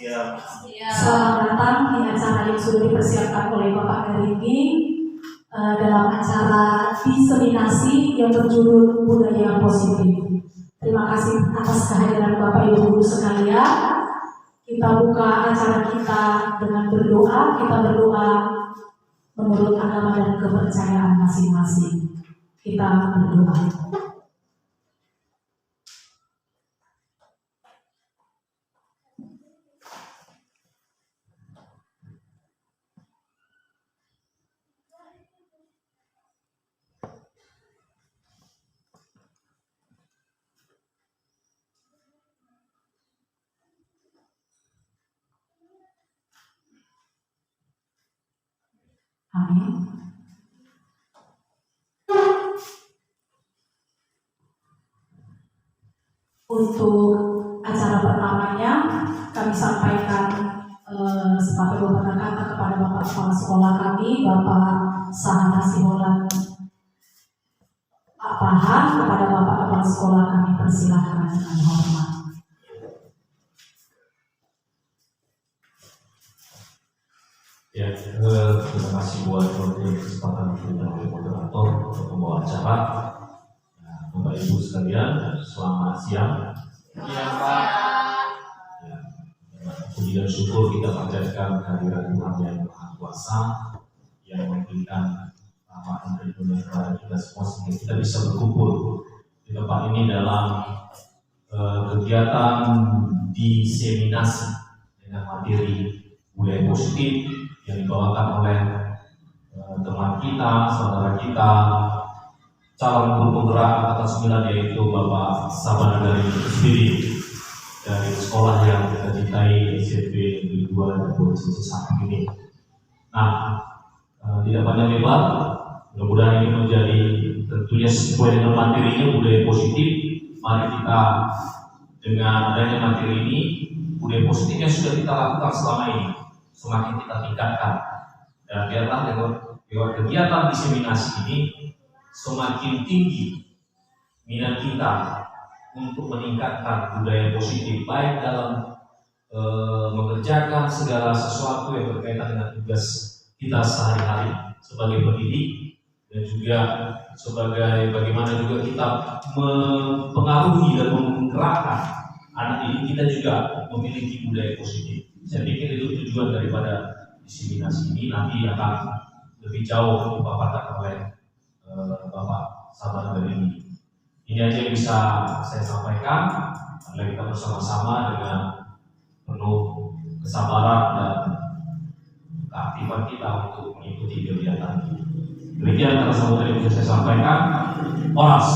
Siap. Selamat datang di acara yang sudah dipersiapkan oleh Bapak Gariki dalam acara diseminasi yang berjudul Budaya Positif. Terima kasih atas kehadiran Bapak Ibu Guru sekalian. Kita buka acara kita dengan berdoa. Kita berdoa menurut agama dan kepercayaan masing-masing. Kita berdoa. Amin. Untuk acara pertamanya kami sampaikan sebagai beberapa kata kepada Bapak Kepala Sekolah kami, Bapak Sahana Siholan Pak Pahan. Kepada Bapak Kepala Sekolah kami persilahkan dengan hormat. Ya, terima kasih buat kesempatan diberikan oleh moderator untuk membawa acara. Bapak Ibu sekalian, selamat siang. Iya Pak. Ya, puji dan syukur kita panjatkan kehadiran Tuhan yang Maha Kuasa yang memberikan rahmat dan karunia kepada kita semua sehingga kita bisa berkumpul di tempat ini dalam kegiatan diseminasi dengan materi budaya positif yang dibawakan oleh teman kita, saudara kita, calon guru penggerak angkatan 9 yaitu Bapak Sabana dari sendiri dari sekolah yang kita cintai SMP Negeri 2 dan Provinsi saat ini. Nah, tidak panjang lebar, mudah-mudahan ini menjadi tentunya sesuai dengan materinya budaya positif. Mari kita dengan adanya materi ini, budaya positif yang sudah kita lakukan selama ini semakin kita tingkatkan, dan biarlah lewat kegiatan diseminasi ini semakin tinggi minat kita untuk meningkatkan budaya positif baik dalam mengerjakan segala sesuatu yang berkaitan dengan tugas kita sehari-hari sebagai pendidik, dan juga sebagai bagaimana juga kita mempengaruhi dan menggerakkan anak didik kita juga memiliki budaya positif. Saya pikir itu tujuan daripada diseminasi ini, nanti akan lebih jauh dipaparkan oleh Bapak Sabar dari ini. Ini aja yang bisa saya sampaikan. Mari kita bersama-sama dengan penuh kesabaran dan keaktifan kita untuk mengikuti kegiatan ini. Demikian atas nama yang bisa saya sampaikan. Oras.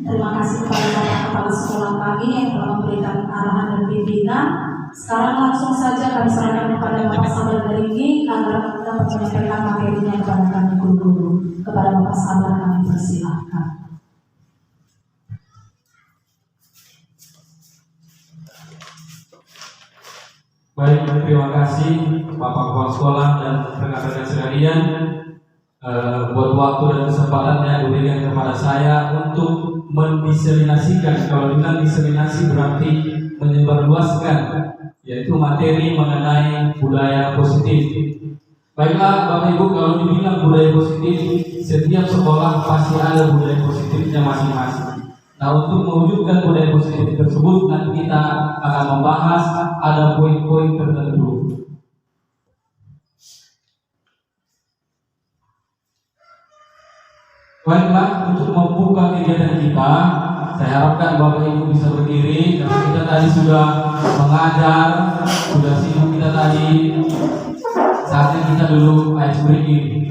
Terima kasih kepada Bapak Kepala Sekolah kami yang telah memberikan arahan dan bimbingan. Sekarang langsung saja kami serahkan kepada Bapak Sabar dari ini agar dapat menyampaikan materinya kepada kami guru-guru. Kepada Bapak Sabar kami persilahkan. Baik, terima kasih Bapak Kepala Sekolah dan rekan-rekan sekalian buat waktu dan kesempatan yang diberikan kepada saya untuk mendiseminasikan. Kalau bilang diseminasi berarti menyebarluaskan, yaitu materi mengenai budaya positif. Baiklah Bapak Ibu, kalau dibilang budaya positif, setiap sekolah pasti ada budaya positifnya masing-masing. Nah, untuk mewujudkan budaya positif tersebut nanti kita akan membahas ada poin-poin tertentu. Baiklah, untuk membuka kegiatan kita, saya harapkan Bapak Ibu bisa berdiri karena kita tadi sudah mengajar, sudah sibuk kita tadi. Saatnya kita dulu ice breaking.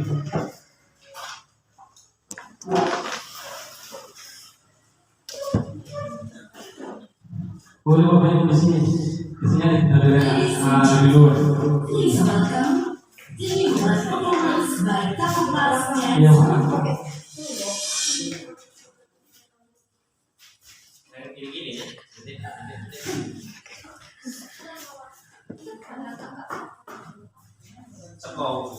Boleh Bapak Ibu di sini aja kita dari luar. Please welcome the performance by Tapak Iya, Dance. Pak. Gini ya. Sekol.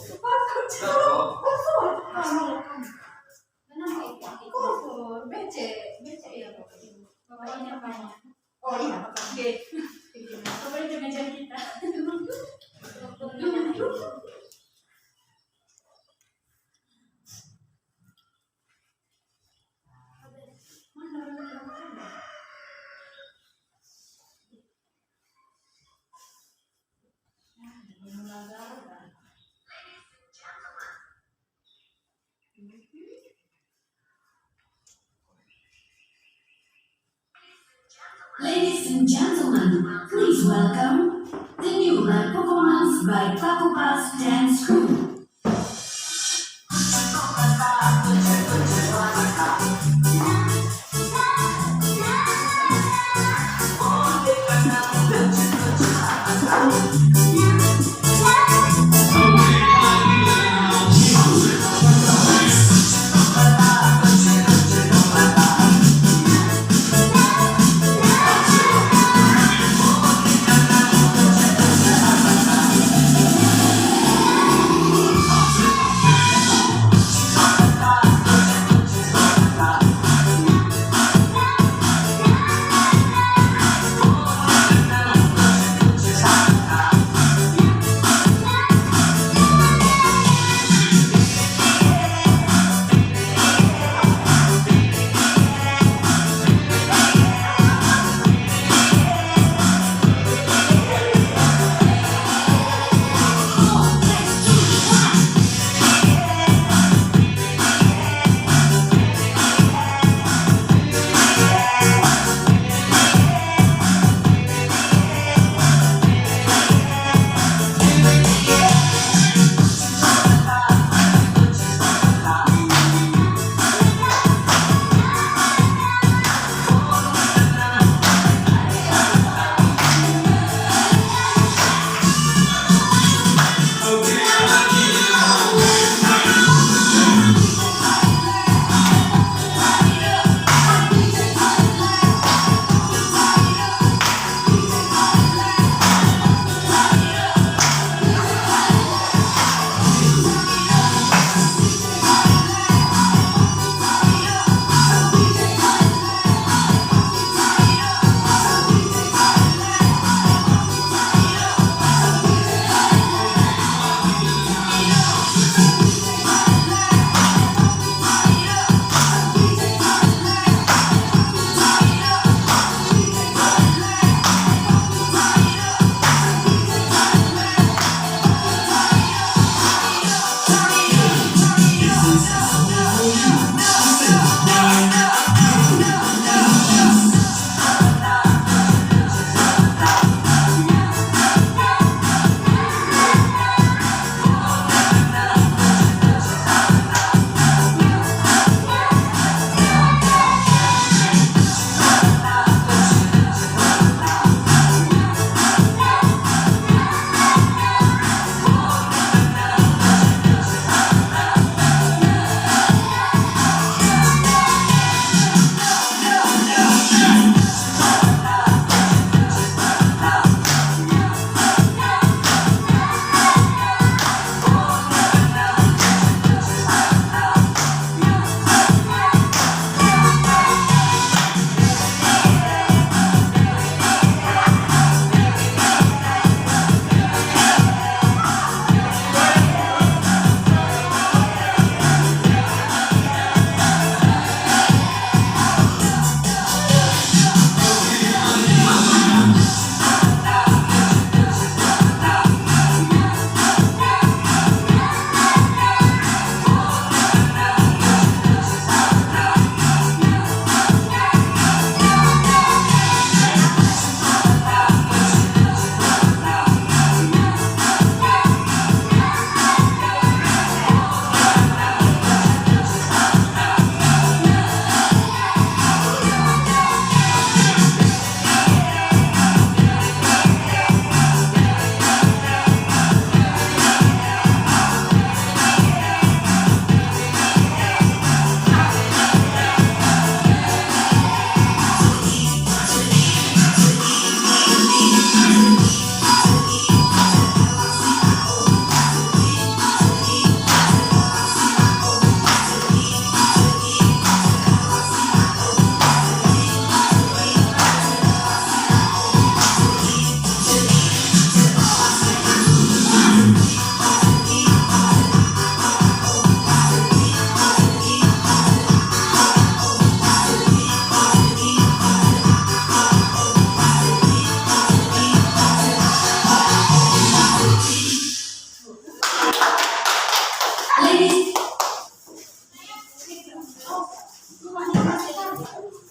Ladies and gentlemen, please welcome the new live performance by Takupas Dance Crew.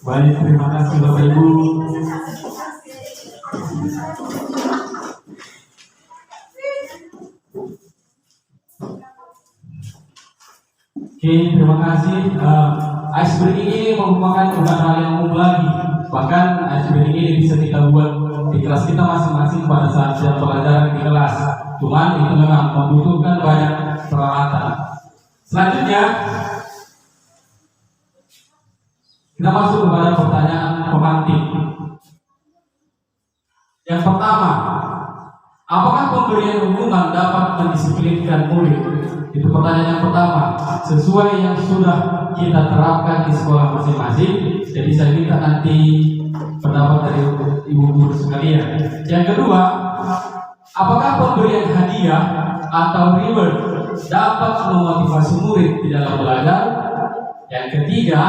Baik, terima kasih Bapak Ibu. Oke, terima kasih. Ice breaking ini merupakan bukan hal yang umum lagi. Bahkan ice breaking ini bisa kita buat di kelas kita masing-masing pada saat jam pelajaran di kelas. Cuman itu memang membutuhkan banyak peralatan. Selanjutnya, kita masuk kepada pertanyaan pemantik. Yang pertama, apakah pemberian hukuman dapat mendisiplinkan murid? Itu pertanyaan yang pertama. Sesuai yang sudah kita terapkan di sekolah masing-masing. Jadi saya minta nanti pendapat dari ibu guru sekalian. Yang kedua, apakah pemberian hadiah atau reward dapat memotivasi murid di dalam belajar? Yang ketiga,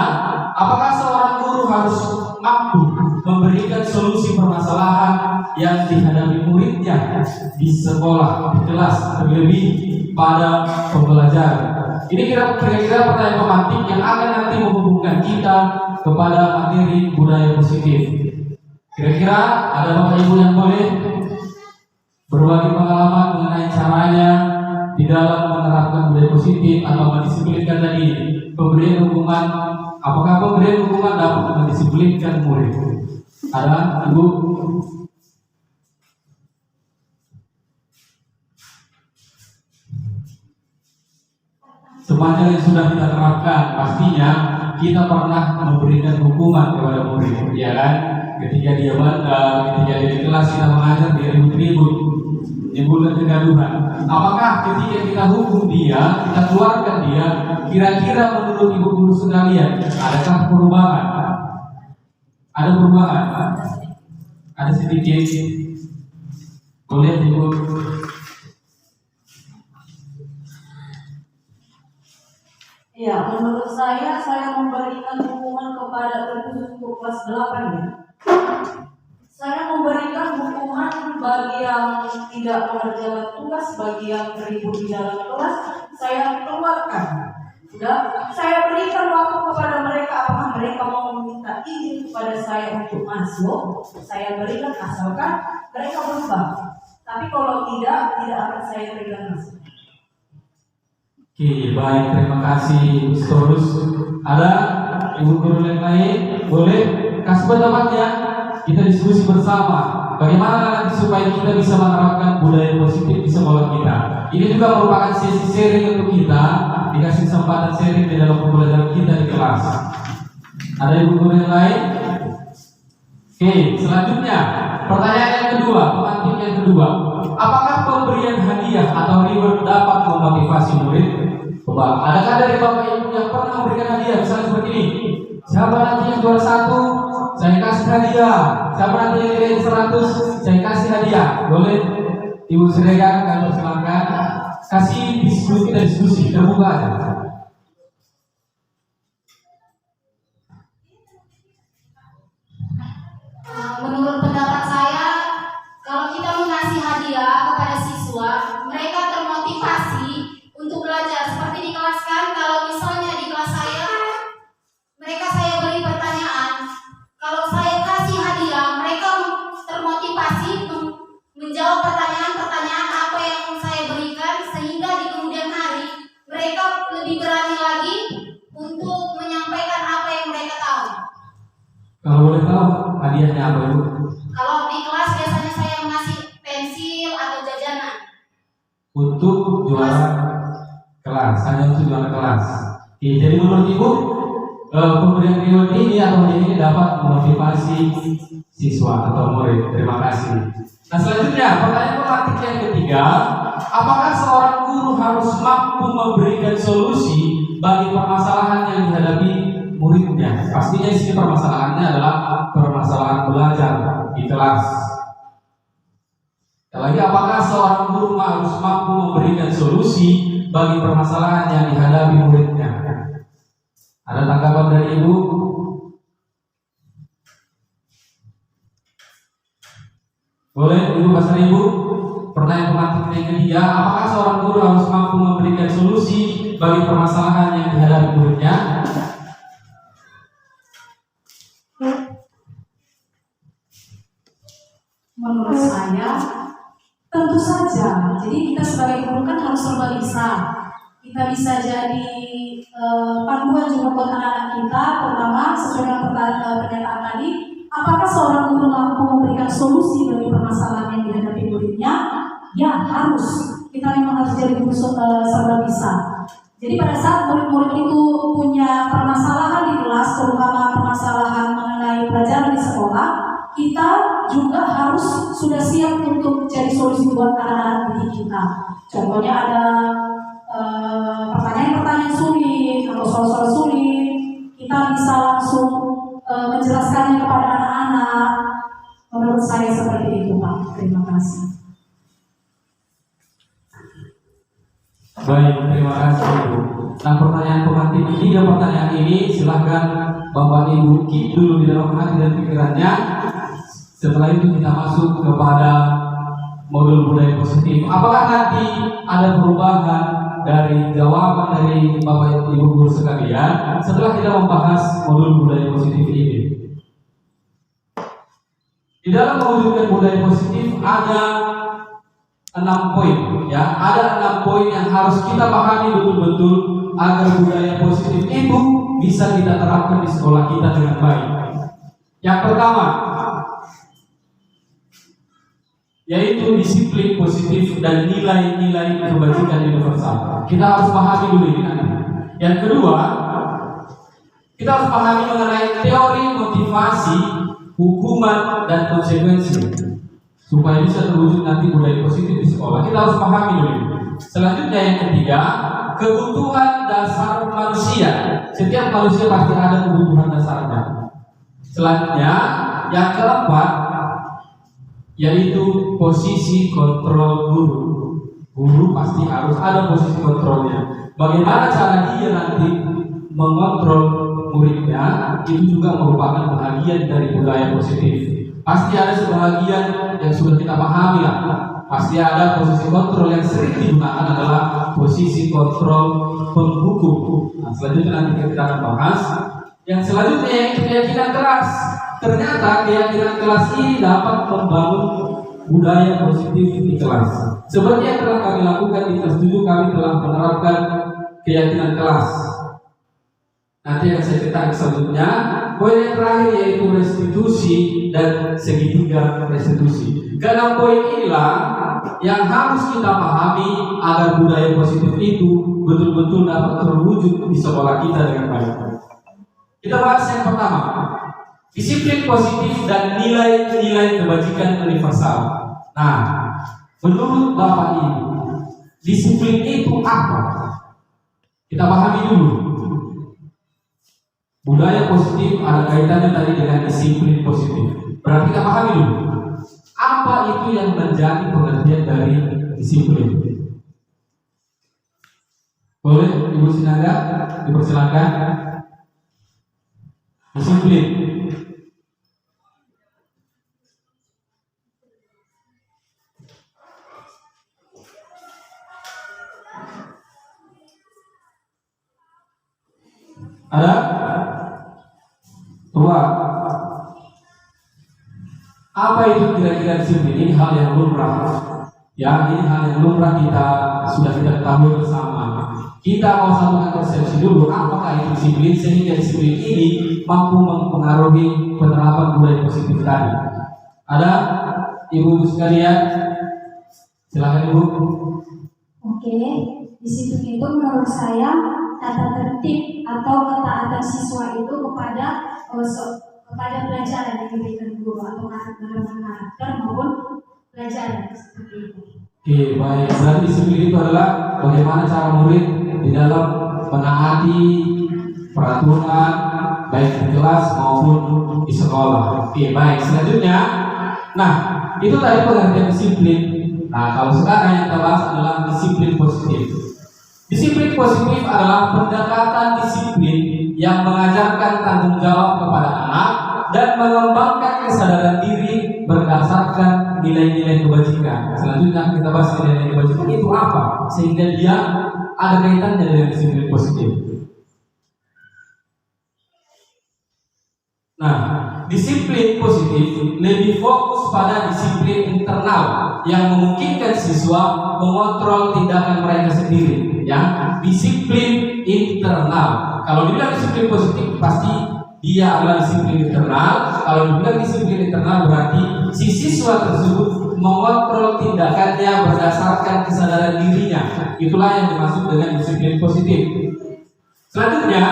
apakah seorang guru harus mampu memberikan solusi permasalahan yang dihadapi muridnya di sekolah, di kelas, terlebih pada pembelajaran? Ini kira-kira pertanyaan pemantik yang akan nanti menghubungkan kita kepada materi budaya positif. Kira-kira ada Bapak Ibu yang boleh berbagi pengalaman mengenai caranya di dalam menerapkan budaya positif atau mendisiplinkan tadi pemberian hukuman? Apakah pemberian hukuman dapat mendisiplinkan murid? Ada Ibu? Sepanjang yang sudah kita terapkan, pastinya kita pernah memberikan hukuman kepada murid, ya kan? Ketika dia bandel, ketika dia di kelas kita mengajar dia ribut-ribut, menimbulkan kegaduhan. Apakah ketika kita hukum dia, kita keluarkan dia, kira-kira menurut ibu guru sekalian, adakah perubahan? Ada perubahan? Ada sedikit. Boleh ibu? Ya, menurut saya memberikan hukuman kepada terkhusus untuk kelas 8 ya. Saya memberikan hukuman bagi yang tidak mengerjakan tugas, bagi yang ribut di dalam kelas, saya keluarkan. Sudah, saya berikan waktu kepada mereka, apakah mereka mau meminta izin kepada saya untuk masuk, saya berikan asalkan mereka berubah. Tapi kalau tidak akan saya berikan masuk. Oke, baik, terima kasih Storus. Ada ibu guru yang lain? Boleh kasih pendapatnya? Kita diskusi bersama. Bagaimana nanti supaya kita bisa menerapkan budaya positif di sekolah kita. Ini juga merupakan sesi sharing untuk kita, dikasih kesempatan sharing di dalam pembelajaran kita di kelas. Ada ibu guru yang lain? Oke, selanjutnya pertanyaan yang kedua, pemantik yang kedua. Apakah pemberian hadiah atau reward dapat memotivasi murid? Coba, adakah dari Bapak Ibu yang pernah memberikan hadiah? Misalnya seperti ini. Siapa nanti yang juara 1, saya kasih hadiah. Siapa nanti yang nilai 100, saya kasih hadiah. Boleh Ibu silakan, kami silakan. Kasih diskusi, terbuka aja. Menurut pendapat saya, kalau kita mengasih hadiah kepada siswa, mereka termotivasi untuk belajar. Seperti di kelas kan, kalau misalnya di kelas saya beri pertanyaan, kalau saya kasih hadiah, mereka termotivasi menjawab pertanyaan-pertanyaan apa yang saya berikan, sehingga di kemudian hari mereka lebih berani lagi untuk menyampaikan apa yang mereka tahu. Kalau boleh tahu hadiahnya apa Ibu? Kalau di kelas biasanya saya mengasih pensil atau jajanan. Untuk juara kelas, hanya untuk juara kelas. Oke, jadi menurut Ibu pemberian reward ini atau hadiah ini dapat memotivasi siswa atau murid. Terima kasih. Nah, selanjutnya pertanyaan pemantik yang ketiga, apakah seorang guru harus mampu memberikan solusi bagi permasalahan yang dihadapi muridnya? Pastinya isi permasalahannya adalah permasalahan belajar di kelas. Lagi, apakah seorang guru harus mampu memberikan solusi bagi permasalahan yang dihadapi muridnya? Ada tanggapan dari Ibu? Boleh Ibu, pasal Ibu? Pertanyaan pemantik yang ketiga, apakah seorang guru harus mampu memberikan solusi bagi permasalahan yang dihadapi muridnya? Menurut saya tentu saja. Jadi kita sebagai guru kan harus serba bisa. kita bisa jadi panduan juga buat anak-anak kita, terutama sesuai dengan pernyataan tadi, apakah seorang guru mampu memberikan solusi bagi permasalahan yang dihadapi muridnya? Ya, harus. Kita memang harus jadi guru serba bisa. Jadi pada saat murid-murid itu punya permasalahan di kelas, terutama permasalahan mengenai pelajaran di sekolah, kita juga harus sudah siap untuk jadi solusi buat anak-anak didik kita. Contohnya ada pertanyaan-pertanyaan sulit atau soal-soal sulit, kita bisa langsung menjelaskannya kepada anak-anak. Menurut saya seperti itu, Pak. Terima kasih. Baik, terima kasih Ibu. Nah, pertanyaan pengantin ini, pertanyaan ini silahkan Bapak Ibu keep dulu di dalam hati dan pikirannya. Setelah itu kita masuk kepada modul budaya positif. Apakah nanti ada perubahan dari jawaban dari Bapak Ibu guru sekalian setelah kita membahas modul budaya positif ini? Di dalam mewujudkan budaya positif ada 6 poin, ya. Ada 6 poin yang harus kita pahami betul-betul agar budaya positif itu bisa kita terapkan di sekolah kita dengan baik. Yang pertama, yaitu disiplin positif dan nilai-nilai kebajikan universal. Kita harus pahami dulu ini nanti. Yang kedua, kita harus pahami mengenai teori motivasi, hukuman, dan konsekuensi. Supaya bisa terwujud nanti budaya positif di sekolah, kita harus pahami dulu. Selanjutnya yang ketiga, kebutuhan dasar manusia. Setiap manusia pasti ada kebutuhan dasarnya. Selanjutnya yang keempat, yaitu posisi kontrol guru. Guru pasti harus ada posisi kontrolnya. Bagaimana cara dia nanti mengontrol muridnya, itu juga merupakan bagian dari budaya positif. Pasti ada sebagian yang sudah kita pahami lah. Pasti ada posisi kontrol yang sering digunakan adalah posisi kontrol penghukum. Nah, selanjutnya nanti kita akan bahas. Yang selanjutnya yaitu keyakinan kelas. Ternyata keyakinan kelas ini dapat membangun budaya positif di kelas. Seperti yang telah kami lakukan di kelas 7, kami telah menerapkan keyakinan kelas. Nanti yang saya ceritakan selanjutnya, poin yang terakhir yaitu restitusi dan segitiga restitusi. Karena poin inilah yang harus kita pahami agar budaya positif itu betul-betul dapat terwujud di sekolah kita dengan baik. Kita bahas yang pertama, disiplin positif dan nilai-nilai kebajikan universal. Nah, menurut Bapak Ibu, disiplin itu apa? Kita pahami dulu. Budaya positif ada kaitannya tadi dengan disiplin positif. Berarti kita pahami dulu, apa itu yang menjadi pengertian dari disiplin? Boleh Ibu Sinaga dipersilakan. Disiplin. Ada? Dua. Apa itu kira-kira disiplin? Ini hal yang lumrah. Ya, ini hal yang lumrah sudah kita ketahui bersama. Kita mau satukan persepsi dulu, apakah itu disiplin sehingga disiplin ini mampu mempengaruhi penerapan budaya positif tadi. Ada Ibu sekalian? Silakan Ibu. Oke, disiplin itu menurut saya tata tertib atau ketaatan siswa itu kepada pelajaran yang diberikan guru atau karakter maupun pelajaran seperti itu. Oke, baik. Berarti disiplin itu adalah bagaimana cara murid di dalam menaati peraturan baik di kelas maupun di sekolah. Oke, baik. Selanjutnya, nah itu tadi pengertian disiplin. Nah, kalau sekarang yang kita bahas adalah disiplin positif. Disiplin positif adalah pendekatan disiplin yang mengajarkan tanggung jawab kepada anak dan mengembangkan kesadaran diri berdasarkan nilai-nilai kebajikan. Selanjutnya kita bahas nilai-nilai kebajikan itu apa, sehingga dia ada kaitannya dengan disiplin positif. Nah, disiplin positif lebih fokus pada disiplin internal yang memungkinkan siswa mengontrol tindakan mereka sendiri. ya, disiplin internal. Kalau dibilang disiplin positif pasti dia adalah disiplin internal. Kalau dibilang disiplin internal berarti si siswa tersebut mengontrol tindakannya berdasarkan kesadaran dirinya. Itulah yang dimaksud dengan disiplin positif. Selanjutnya,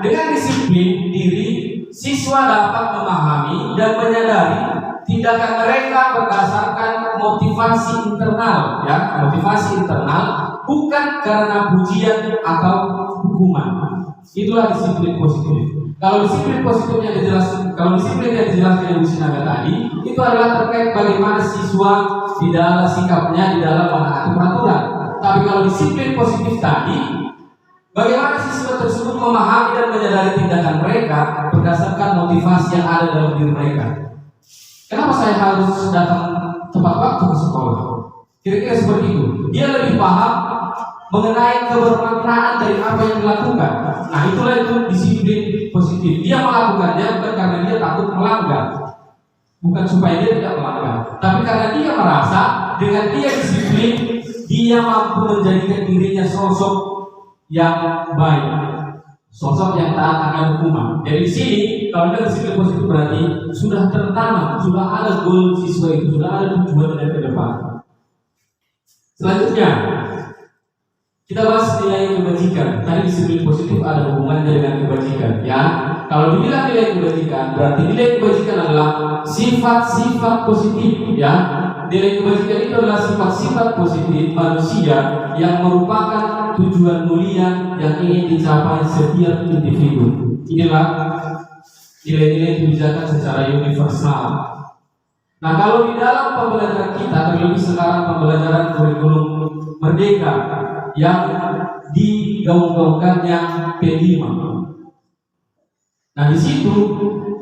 dengan disiplin diri, siswa dapat memahami dan menyadari tindakan mereka berdasarkan motivasi internal, ya, motivasi internal, bukan karena pujian atau hukuman. Itulah disiplin positif. Kalau disiplin positif yang dijelaskan, kalau disiplin yang dijelaskan Ibu Sinaga tadi, itu adalah terkait bagaimana siswa di dalam sikapnya di dalam menaati peraturan. Tapi kalau disiplin positif tadi, bagaimana siswa tersebut memahami dan menyadari tindakan mereka berdasarkan motivasi yang ada dalam diri mereka. Kenapa saya harus datang tepat waktu ke sekolah? Kira-kira seperti itu. Dia lebih paham mengenai kebermaknaan dari apa yang dilakukan. Nah, itulah itu disiplin positif. Dia melakukannya bukan karena dia takut melanggar, bukan supaya dia tidak melanggar, tapi karena dia merasa dengan dia disiplin, dia mampu menjadikan dirinya sosok yang baik, sosok yang taat akan hukuman. Jadi di sini kalau ada disiplin positif berarti sudah tertanam, sudah ada goal siswa itu, sudah ada tujuan dari ke depan. Selanjutnya kita bahas nilai kebajikan. Tadi disiplin positif ada hubungannya dengan kebajikan, ya. Kalau dibilang nilai kebajikan, berarti nilai kebajikan adalah sifat-sifat positif, ya. Nilai kebajikan itu adalah sifat-sifat positif manusia yang merupakan tujuan mulia yang ingin dicapai setiap individu. Inilah nilai-nilai kebijakan secara universal. Nah, kalau di dalam pembelajaran kita, terlebih sekarang pembelajaran kurikulum merdeka yang digaung-gaungkannya P5. Nah, di situ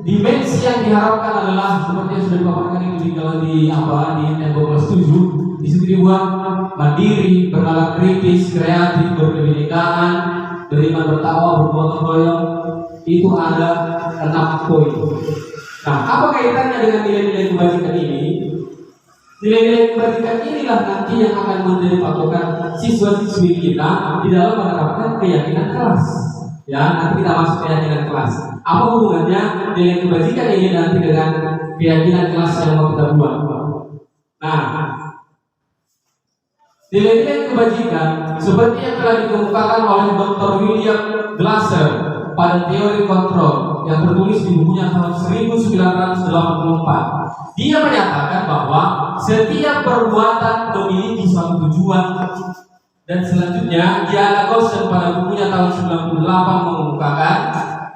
dimensi yang diharapkan adalah seperti yang sudah dipaparkan itu di tembok kelas 7. Di situ dibuat mandiri, bernalar kritis, kreatif, berkebinekaan, beriman, bertakwa, bergotong royong. Itu ada 6 poin. Nah, apa kaitannya dengan nilai-nilai kebajikan ini? Nilai-nilai kebajikan inilah nanti yang akan menjadi patokan siswa-siswi kita di dalam menerapkan keyakinan kelas. Ya, nanti kita masuk keyakinan kelas. Apa hubungannya nilai kebajikan ini nanti dengan keyakinan kelas yang mau kita buat? Nah, nilai-nilai kebajikan seperti yang telah dikemukakan oleh Dr. William Glasser pada teori kontrol yang tertulis di bukunya tahun 1984. Dia menyatakan bahwa setiap perbuatan memiliki suatu tujuan, dan selanjutnya Diana Goshen pada bukunya tahun 98 mengemukakan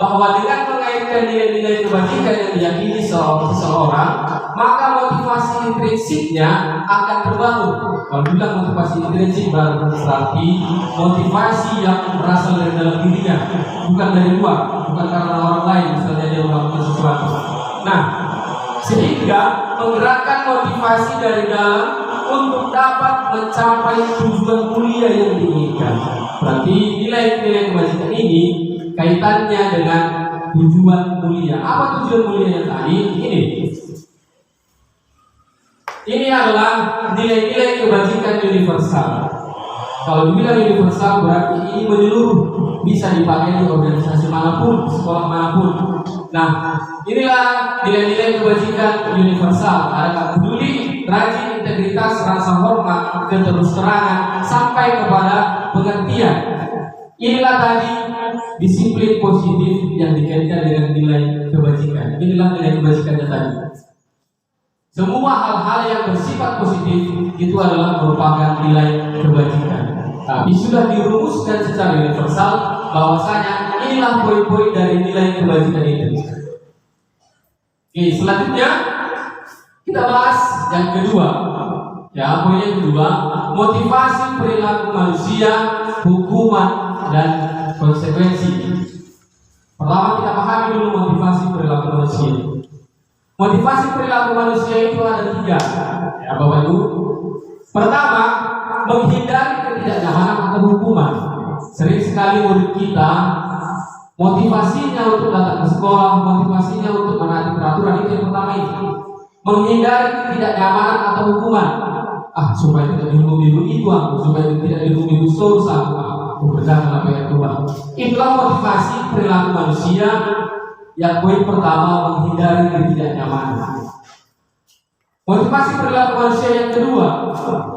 bahwa dengan mengaitkan nilai-nilai kebajikan yang diyakini seseorang, maka motivasi intrinsiknya akan terbangun. Kalau bilang motivasi intrinsik berarti motivasi yang berasal dari dalam dirinya, bukan dari luar, bukan karena orang lain misalnya dia melakukan sesuatu. Nah, sehingga menggerakkan motivasi dari dalam untuk dapat mencapai tujuan mulia yang diinginkan. Berarti nilai-nilai kebajikan ini kaitannya dengan tujuan mulia. Apa tujuan mulia yang tadi? Ini adalah nilai-nilai kebajikan universal. Kalau dibilang universal berarti ini menyeluruh, bisa dipakai di organisasi manapun, sekolah manapun. Nah, inilah nilai-nilai kebajikan universal. Ada peduli, rajin, integritas, rasa hormat, keterus-terangan, sampai kepada pengertian. Inilah tadi disiplin positif yang dikaitkan dengan nilai kebajikan. Inilah nilai kebajikannya tadi. Semua hal-hal yang bersifat positif itu adalah merupakan nilai kebajikan. Tapi sudah dirumuskan secara universal bahwasanya inilah poin-poin dari nilai kebajikan itu. Oke, selanjutnya kita bahas yang kedua. Ya, poin yang kedua, motivasi perilaku manusia, hukuman dan konsekuensi. Pertama kita pahami dulu motivasi perilaku manusia. Motivasi perilaku manusia itu ada 3, ya Bapak Ibu. Pertama, menghindari ketidaknyamanan atau hukuman. Sering sekali murid kita motivasinya untuk datang ke sekolah, motivasinya untuk menaati peraturan itu yang pertama itu. Menghindari ketidaknyamanan atau hukuman. Supaya tidak dihukum ibu itu aku, supaya tidak dihukum ibu dosa aku. Bekerja apa yang tua. Itulah motivasi perilaku manusia yang poin pertama, menghindari ketidaknyamanan. Motivasi perilaku manusia yang kedua,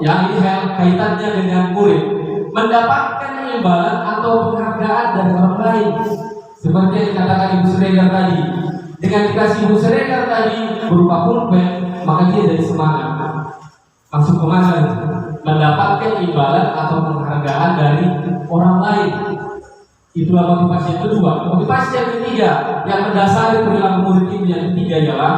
yang ini kaitannya dengan murid, mendapatkan imbalan atau penghargaan dari orang lain. Seperti yang dikatakan Ibu Sregar tadi, dengan dikasih Ibu Sregar tadi berupa pulpen, maka dia jadi semangat. Masuk ke mana? Mendapatkan imbalan atau penghargaan dari orang lain. Itulah motivasi yang kedua. Motivasi yang ketiga, yang mendasari perilaku murid itu yang ketiga ialah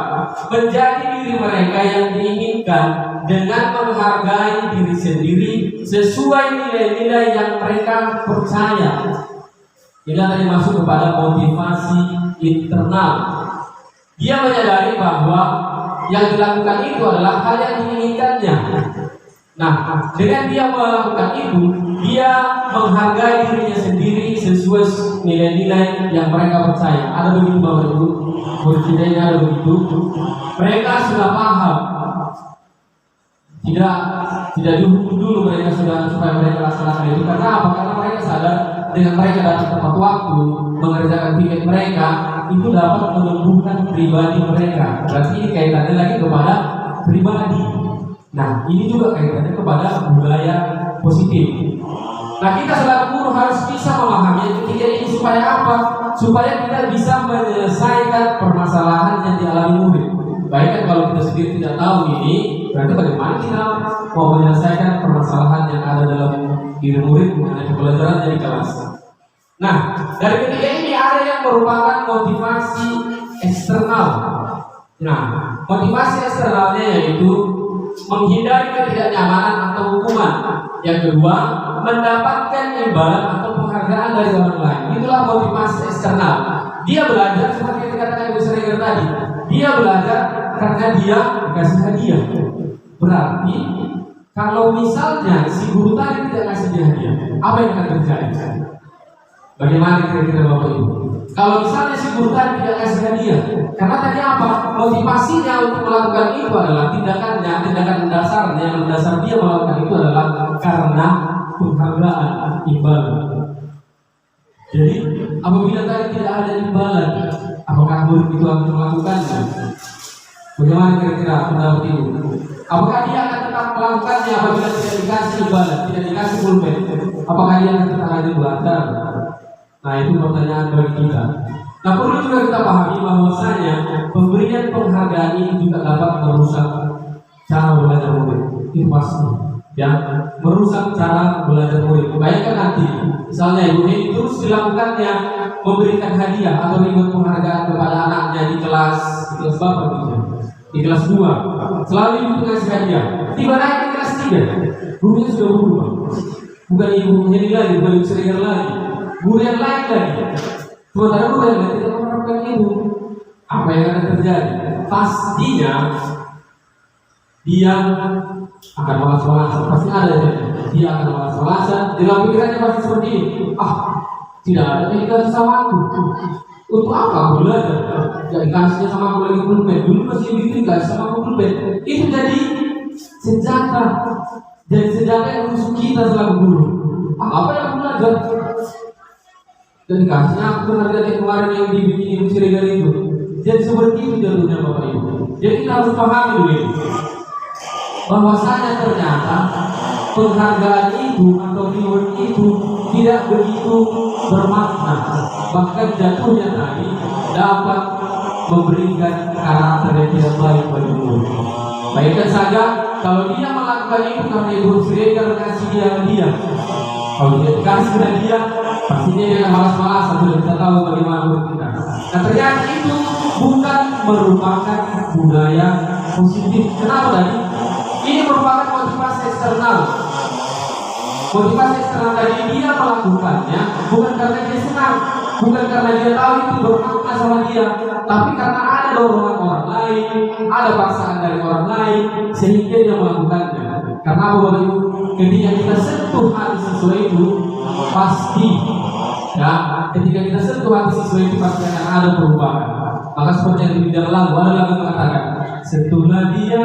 menjadi diri mereka yang diinginkan dengan menghargai diri sendiri sesuai nilai-nilai yang mereka percaya. Ini tadi masuk kepada motivasi internal. Dia menyadari bahwa yang dilakukan itu adalah hal yang diinginkannya. Nah, dengan dia melakukan itu, dia menghargai dirinya sendiri sesuai nilai-nilai yang mereka percaya. Ada begitu Bapak Ibu? Murid-muridnya ada begitu. Mereka sudah paham. Tidak dihukum dulu mereka sudah supaya mereka laksanakan itu. Karena apa? Karena mereka sadar dengan mereka datang tepat waktu mengerjakan piket mereka itu dapat menumbuhkan pribadi mereka. Berarti ini kaitannya lagi kepada pribadi. Nah, ini juga kaitannya kepada budaya positif. Nah, kita selaku guru harus bisa memahami ketiga ini supaya apa? Supaya kita bisa menyelesaikan permasalahan yang dialami murid. Baik kan kalau kita sendiri tidak tahu ini, berarti bagaimana kita mau menyelesaikan permasalahan yang ada dalam diri murid mengenai pembelajaran dari kelas. Nah, dari ketiga ini ada yang merupakan motivasi eksternal. Nah, motivasi eksternalnya yaitu menghindari ketidaknyamanan atau hukuman. Yang kedua, mendapatkan imbalan atau penghargaan dari orang lain. Itulah motivasi eksternal. Dia belajar seperti yang dikatakan Ibu Sregar tadi. Dia belajar karena dia dikasih hadiah. Berarti kalau misalnya si guru tadi tidak kasih dia hadiah, apa yang akan terjadi? Bagaimana kira-kira Bapak Ibu? Kalau misalnya si guru tadi tidak kasih hadiah, karena tadi apa? Motivasinya untuk melakukan itu adalah tindakan mendasarnya, yang mendasar dia melakukan itu adalah karena penghargaan, imbalan. Jadi apabila tadi tidak ada imbalan, apakah murid itu akan melakukannya? Bagaimana kira-kira pendapat Ibu? Apakah dia akan tetap melakukannya apabila tidak dikasih imbalan, tidak dikasih pulpen? Apakah dia akan tetap rajin belajar? Nah, itu pertanyaan bagi kita. Nah, perlu juga kita pahami bahwasanya pemberian penghargaan ini juga dapat merusak cara belajar murid. Itu pasti, ya, merusak cara belajar murid. Bayangkan nanti, misalnya Ibu ini terus dilakukannya memberikan hadiah atau ribut penghargaan kepada anaknya di kelas berapa gitu? Di kelas 2, selalu Ibu ngasih hadiah. Tiba naik di kelas 3, gurunya sudah berubah. Bukan Ibu ini lagi, bukan Ibu Sregar lagi. Guru yang lain lagi. Sementara guru yang lain tidak menerapkan itu. Apa yang akan terjadi? Pastinya dia akan malas-malasan. Pasti ada ya. Dia akan malas-malasan. Dalam pikirannya pasti seperti ini. Tidak ada yang dikasih sama aku. Untuk apa aku belajar? Tidak dikasihnya sama aku lagi pulpen. Dulu masih bikin dikasih sama aku pulpen. Itu jadi senjata. Jadi senjata yang musuh kita selaku guru. Apa yang aku belajar? Dan kasihnya aku harga kemarin yang dibikin Ibu Sregar itu. Jadi seperti itu jatuhnya Bapak Ibu. Jadi kita harus pahami dulu ini, bahwasanya ternyata penghargaan itu atau reward itu tidak begitu bermakna. Bahkan jatuhnya tadi dapat memberikan karakter yang tidak baik bagi murid. Baikkan saja kalau dia melakukan itu karena Ibu Sregar kasih dia hadiah. Kalau dia dikasih hadiah, pastinya dia akan malas-malasan. Sudah kita tahu bagaimana murid kita. Nah, ternyata itu bukan merupakan budaya positif. Kenapa tadi? Ini merupakan motivasi eksternal. Motivasi eksternal tadi dia melakukannya bukan karena dia senang, bukan karena dia tahu itu bermakna sama dia, tapi karena ada dorongan orang lain, ada paksaan dari orang lain, sehingga dia melakukannya. Karena apa Bapak Ibu? Ketika kita sentuh hati siswa itu, pasti, ya, ketika kita sentuh hati siswa itu pasti akan ada perubahan. Maka seperti yang dibilang lagu, ada lagu mengatakan, sentuhlah dia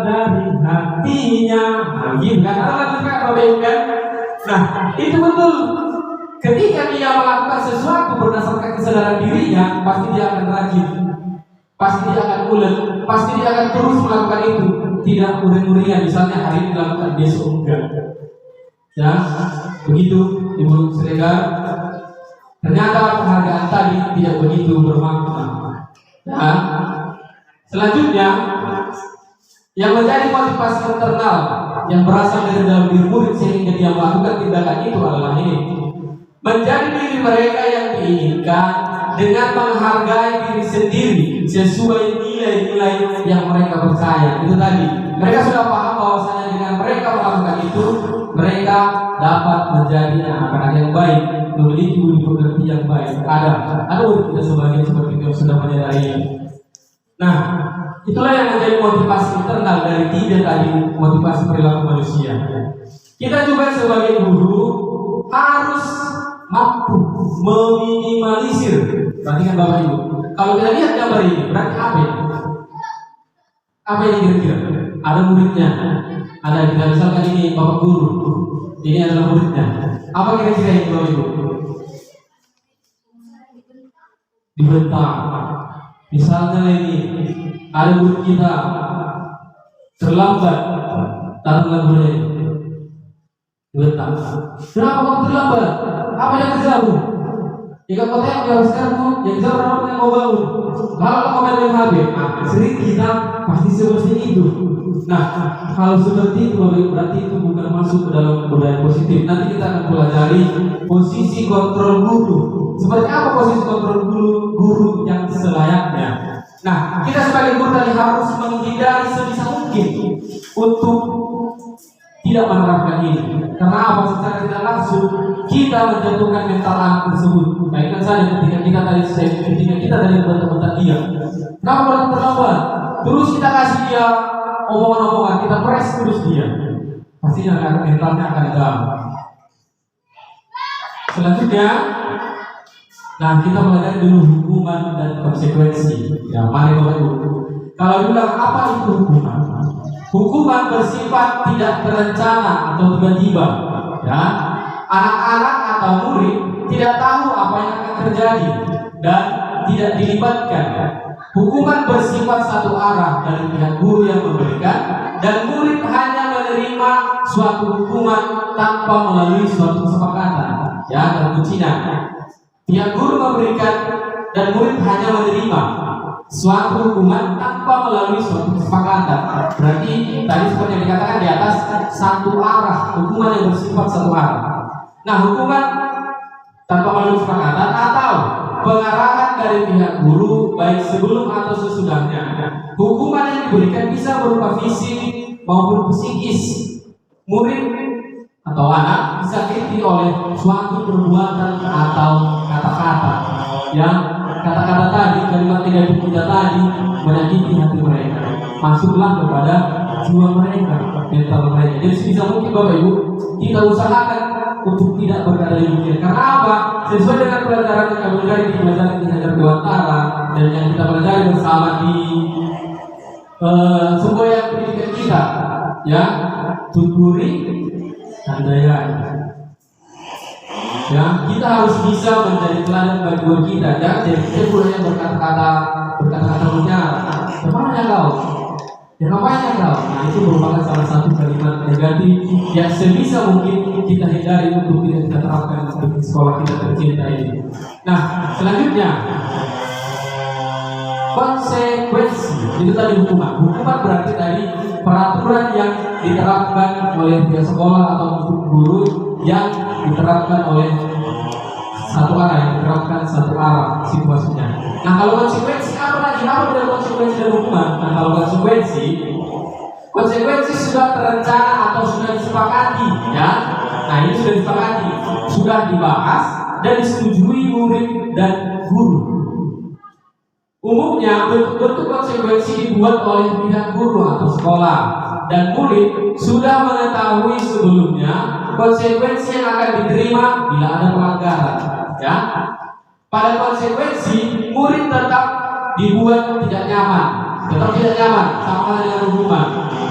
dari hatinya. Nah, gitu kan? Ada lagu kan Bapak Ibu kan? Nah, itu betul. ketika dia melakukan sesuatu berdasarkan kesadaran dirinya, pasti dia akan rajin, pasti dia akan ulet, pasti dia akan terus melakukan itu. Tidak uring-uringan, misalnya hari ini dilakukan, besok enggak. Ya, begitu Ibu Sregar. Ternyata penghargaan tadi tidak begitu bermakna. Ya. Selanjutnya, yang menjadi motivasi internal yang berasal dari dalam diri murid sehingga dia melakukan tindakan itu adalah ini: menjadi diri mereka yang diinginkan dengan menghargai diri sendiri sesuai nilai-nilai yang mereka percaya. Itu tadi, mereka sudah paham bahwasanya dengan mereka melakukan itu, mereka dapat menjadi anak-anak yang baik, memiliki budi pekerti yang baik. Ada kita sebagian seperti itu sudah menyadari. Nah, itulah yang menjadi motivasi internal dari 3 tadi, motivasi perilaku manusia. Kita juga sebagai guru harus mampu meminimalisir. Perhatikan Bapak Ibu, kalau kita lihat gambar ini, berarti apa ini? Apa ini kira-kira? Ada muridnya, ada kita misalkan ini Bapak Guru, ini adalah muridnya. Apa kira-kira ini Bapak Ibu? Dibentak. Misalnya ini ada murid kita terlambat, taruhlah boleh dibentak. Kenapa kamu terlambat? Apa yang kerjamu? Jika kau tanya jawab sekarang, yang jawab berapa yang kau bangun? Kalau kau main HP, sering kita pasti seperti itu. Nah, kalau seperti itu berarti itu bukan masuk ke dalam budaya positif. Nanti kita akan pelajari posisi kontrol guru. Seperti apa posisi kontrol guru yang selayaknya. Nah, kita sebagai guru tadi harus menghindari sebisa mungkin untuk tidak menerapkan ini. Karena apa? Secara tidak langsung kita menjatuhkan mental anak tersebut. Baikkan saja ketika kita tadi bentak-bentak dia, kamu berarti terlambat. Terus kita kasih dia omongan-omongan, kita press terus dia, pastinya mentalnya akan down. Selanjutnya, nah kita pelajari dulu hukuman dan konsekuensi. Ya, mari Bapak Ibu. Kalau bilang apa itu hukuman? Hukuman bersifat tidak terencana atau tiba-tiba. Ya, anak-anak atau murid tidak tahu apa yang akan terjadi dan tidak dilibatkan. Hukuman bersifat satu arah dari pihak guru yang memberikan, dan murid hanya menerima suatu hukuman tanpa melalui suatu kesepakatan. Ya, dan kuncinya pihak guru memberikan dan murid hanya menerima suatu hukuman tanpa melalui suatu kesepakatan. Berarti tadi seperti yang dikatakan di atas, satu arah, hukuman yang bersifat satu arah. Nah, hukuman tanpa melalui kesepakatan atau pengarahan dari pihak guru baik sebelum atau sesudahnya. Hukuman yang diberikan bisa berupa fisik maupun psikis. Murid atau anak bisa diikuti oleh suatu perbuatan atau kata-kata. Yang kata-kata tadi, kalimat negatif kita tadi menyakiti hati mereka, masuklah kepada jiwa mereka, mental mereka. Jadi sebisa mungkin Bapak Ibu kita usahakan untuk tidak berkata demikian. Karena apa? Sesuai dengan pelajaran yang kami pelajari di pelajaran di Hajar Dewantara dan yang kita pelajari bersama di semboyan pendidikan kita, ya, tuturi handayani. Ya, kita harus bisa menjadi teladan bagi diri kita. Jangan jadi kita pula yang berkata-kata menyala. Kemana kau? Ya ngapain kau? Nah, itu merupakan salah satu kalimat negatif yang sebisa mungkin kita hindari untuk tidak kita terapkan di sekolah kita tercinta ini. Nah, selanjutnya konsekuensi. Itu tadi hukuman. Hukuman berarti tadi peraturan yang diterapkan oleh pihak sekolah atau guru yang diterapkan oleh satu arah, yang diterapkan satu arah situasinya. Nah, kalau konsekuensi apa lagi? Apa dari konsekuensi dari hukuman? Nah, kalau konsekuensi sudah terencana atau sudah disepakati, ya. Nah, ini sudah disepakati, sudah dibahas dan disetujui murid dan guru. Umumnya bentuk-bentuk konsekuensi dibuat oleh pihak guru atau sekolah, dan murid sudah mengetahui sebelumnya konsekuensi yang akan diterima bila ada pelanggaran. Ya, pada konsekuensi murid tetap dibuat tidak nyaman, tetap tidak nyaman sama dengan hukuman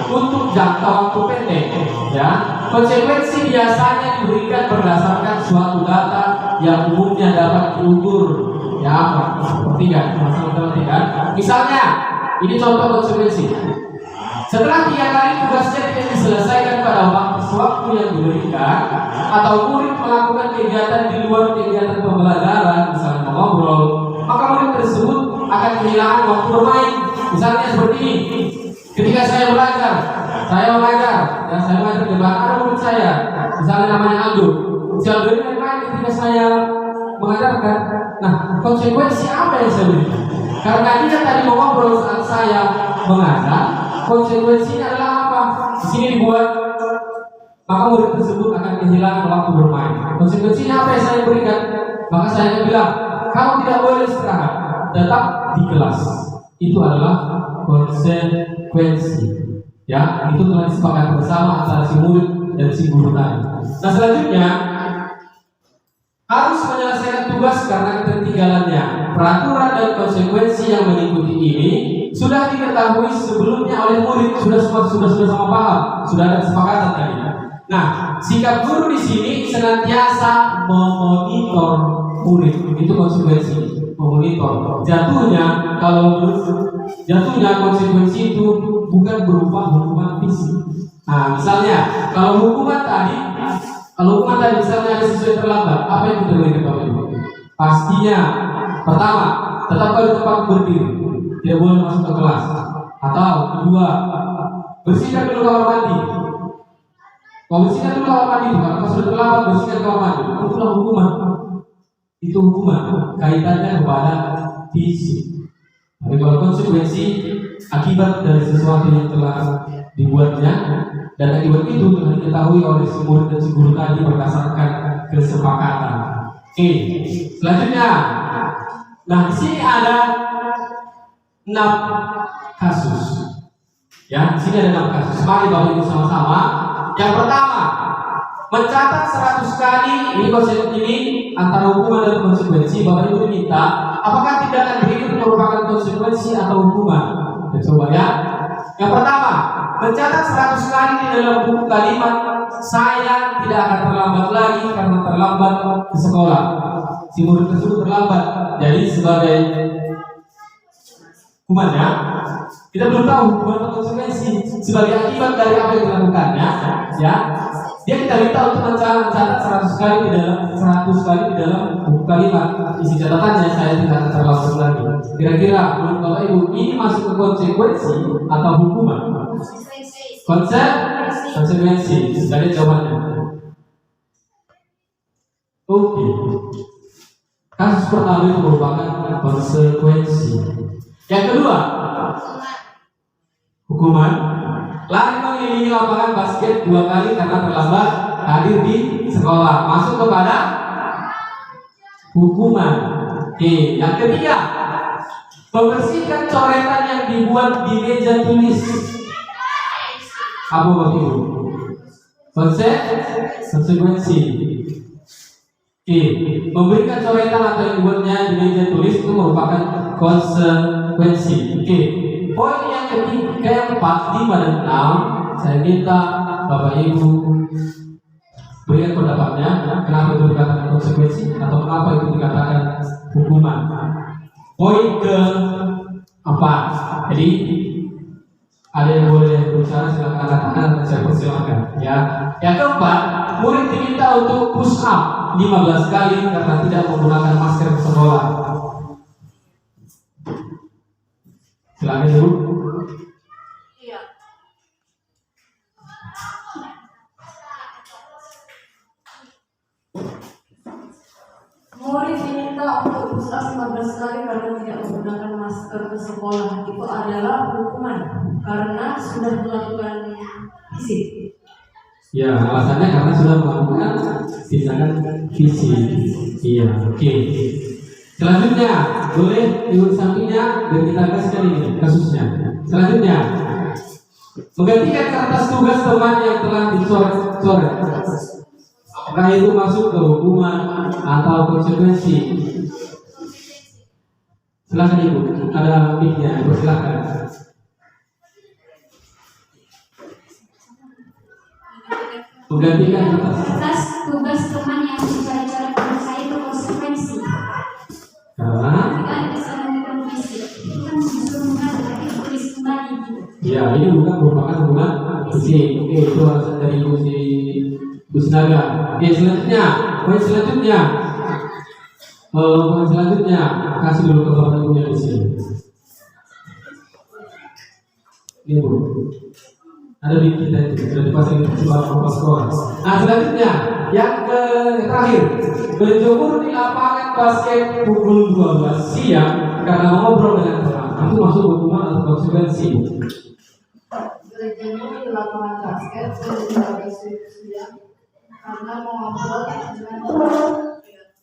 untuk jangka waktu pendek, ya. Konsekuensi biasanya diberikan berdasarkan suatu data yang umumnya dapat diukur, ya apa? Seperti kan, masalah matematika. Misalnya, ini contoh konsekuensi. Setelah 3 kali tugasnya tidak diselesaikan pada waktu yang diberikan, atau murid melakukan kegiatan di luar kegiatan pembelajaran, misalnya mengobrol, maka murid tersebut akan kehilangan waktu bermain. Misalnya seperti ini. Ketika saya mengajar dan saya mengajar di belakang ada murid saya, misalnya namanya Aldo. Si Aldo ini main ketika saya mengajarkan. Nah, konsekuensi apa yang saya berikan? Karena dia tadi mengobrol saat saya mengajar, konsekuensinya adalah apa? Di sini dibuat, maka murid tersebut akan kehilangan waktu bermain. Konsekuensinya apa yang saya berikan? Maka saya akan bilang, kamu tidak boleh istirahat, tetap di kelas. Itu adalah konsekuensi. Ya, itu telah disepakati bersama antara si murid dan si guru tadi. Nah, selanjutnya harus menyelesaikan tugas karena ketertinggalannya. Peraturan dan konsekuensi yang mengikuti ini sudah diketahui sebelumnya oleh murid, sudah sama paham, sudah ada kesepakatan tadi. Nah, sikap guru di sini senantiasa memonitor murid, itu konsekuensi, memonitor. Jatuhnya konsekuensi itu bukan berupa hukuman fisik. Nah, misalnya kalau hukuman tadi misalnya ada siswa yang terlambat, apa yang kita berikan Bapak Ibu? Pastinya pertama, tetap di tempat berdiri, tidak boleh masuk ke kelas. Atau kedua, bersihkan dulu kamar mandi. Kalau bersihkan dulu kamar mandi, kalau sudah terlambat bersihkan kamar mandi, itulah hukuman. Itu hukuman kaitannya kepada fisik. Tapi kalau konsekuensi akibat dari sesuatu yang telah dibuatnya, dan akibat itu telah diketahui oleh si murid dan si guru tadi berdasarkan kesepakatan. Oke, selanjutnya, nah di sini ada 6 kasus. Ya, di sini ada 6 kasus. Mari Bapak Ibu sama-sama. Yang pertama, mencatat 100 kali. Ini antara hukuman dan konsekuensi. Bapak Ibu diminta, apakah tindakan berikut merupakan konsekuensi atau hukuman? Kita coba ya. Yang pertama, mencatat 100 kali di dalam buku kalimat saya tidak akan terlambat lagi karena terlambat ke sekolah. Si murid tersebut terlambat. Jadi sebagai hukumannya, kita belum tahu hukuman atau konsekuensi sebagai akibat dari apa yang dilakukannya. Ya, dia kita minta untuk mencatat 100 kali di dalam buku kalimat. Isi catatannya saya tidak akan terlambat lagi. Kira-kira menurut Bapak Ibu ini masuk ke konsekuensi atau hukuman? Konsekuensi. Sekali jawabannya. Oke. Kasus pertama itu merupakan konsekuensi. Yang kedua, hukuman. Lari mengelilingi lapangan basket 2 kali karena terlambat hadir di sekolah. Masuk kepada hukuman. Oke. Yang ketiga, membersihkan coretan yang dibuat di meja tulis. Apa Bapak Ibu? Konsekuensi. Oke, memberikan coretan atau yang dibuatnya di meja tulis itu merupakan konsekuensi. Oke, poin yang keempat, 5 dan 6, saya minta Bapak Ibu berikan pendapatnya. Kenapa itu dikatakan konsekuensi atau kenapa itu dikatakan hukuman? Poin keempat. Jadi ada yang boleh bicara, silakan katakan dan saya persilakan. Ya. Yang keempat, murid diminta untuk push up 15 kali karena tidak menggunakan masker di sekolah. Silakan Ibu. Iya. Murid diminta untuk push up 15 kali karena tidak menggunakan masker ke sekolah. Itu adalah hukuman karena sudah melakukan fisik. Ya, alasannya karena sudah melakukan tindakan fisik. Iya, oke. Selanjutnya, boleh Ibu sampingnya dan kita kasihkan ini kasusnya. Selanjutnya, menggantikan kertas tugas teman yang telah dicoret-coret. Apakah itu masuk ke hukuman atau konsekuensi? Silakan Ibu, ada mic-nya, Ibu silakan. Menggantikan Atas tugas teman yang bicara-bicara pada saya itu konsekuensi. karena Kan kesalahan kondisi itu kan disuruh mengatakan tulis kembali. ya ini bukan merupakan hubungan fisik. Oke, itu alasan dari Bu Sinaga. Oke, selanjutnya, poin selanjutnya, kasih dulu ke Bapak Ibu yang di sini. Ini Bu, ada di kita itu sudah dipasang di sebuah skor. Nah, selanjutnya yang terakhir, berjemur di lapangan basket pukul 12 siang karena mengobrol dengan teman. Itu masuk hukuman atau konsekuensi? Berjemur di lapangan basket pukul 12 siang karena mengobrol dengan teman.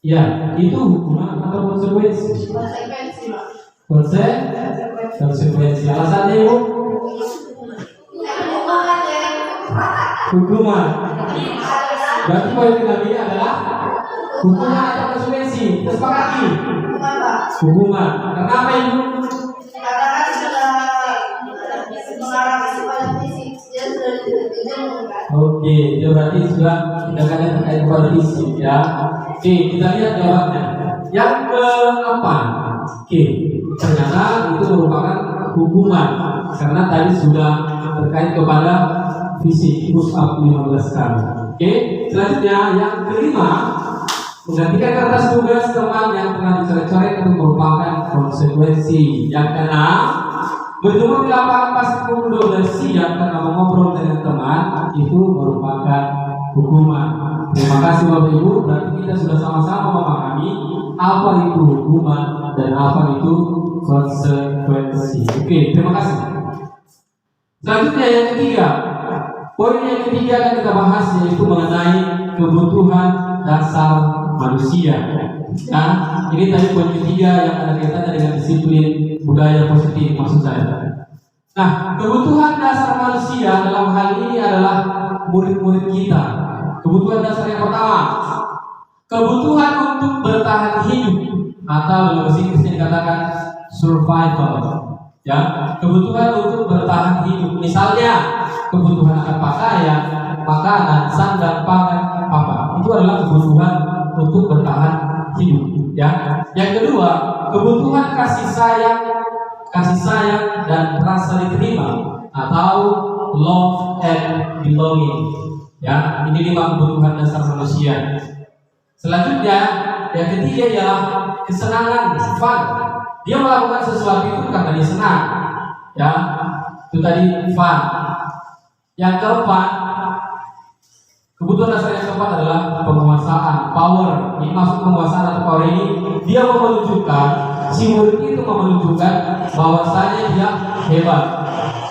Ya, itu hukuman atau konsekuensi? Konsekuensi, Pak. Konsekuensi. Alasannya Ibu? Hukuman. Berarti poin kami adalah hukuman atau konsekuensi. Kita sepakati. Hukuman. Kenapa Ibu? Karena kan sudah mengarah kepada fisik, dia sudah dijemur kan. Oke, dia berarti sudah tindakannya terkait kepada fisik ya. Oke, kita lihat jawabnya. Yang keempat, oke, ternyata itu merupakan hukuman karena tadi sudah terkait kepada fisik, push up 15 kali. Oke, selanjutnya yang kelima, menggantikan kertas tugas teman yang telah dicoret-coret itu merupakan konsekuensi. Yang keenam, berjemur di lapangan basket pukul 12 siang karena mengobrol dengan teman itu merupakan hukuman. Terima kasih Bapak Ibu, berarti kita sudah sama-sama memahami apa itu hukuman dan apa itu konsekuensi. Oke, terima kasih. Selanjutnya yang ketiga, poin yang ketiga yang kita bahas yaitu mengenai kebutuhan dasar manusia. Nah, ini tadi poin ketiga yang ada kaitannya dengan disiplin budaya positif maksud saya. Nah, kebutuhan dasar manusia dalam hal ini adalah murid-murid kita. Kebutuhan dasar yang pertama, kebutuhan untuk bertahan hidup atau dalam bahasa Inggrisnya dikatakan survival. Ya, kebutuhan untuk bertahan hidup. Misalnya, kebutuhan akan pakaian, makanan, sandang, pangan, papan. Itu adalah kebutuhan untuk bertahan hidup. Ya. Yang kedua, kebutuhan kasih sayang dan rasa diterima atau love and belonging. Ya, ini 5 kebutuhan dasar manusia. Selanjutnya, yang ketiga ialah kesenangan, fun. Dia melakukan sesuatu itu karena dia senang. Ya, itu tadi fun. Yang keempat, kebutuhan dasar yang keempat adalah penguasaan, power. Ini maksud penguasaan atau power ini, dia mau menunjukkan, si murid itu mau menunjukkan bahwasanya dia hebat,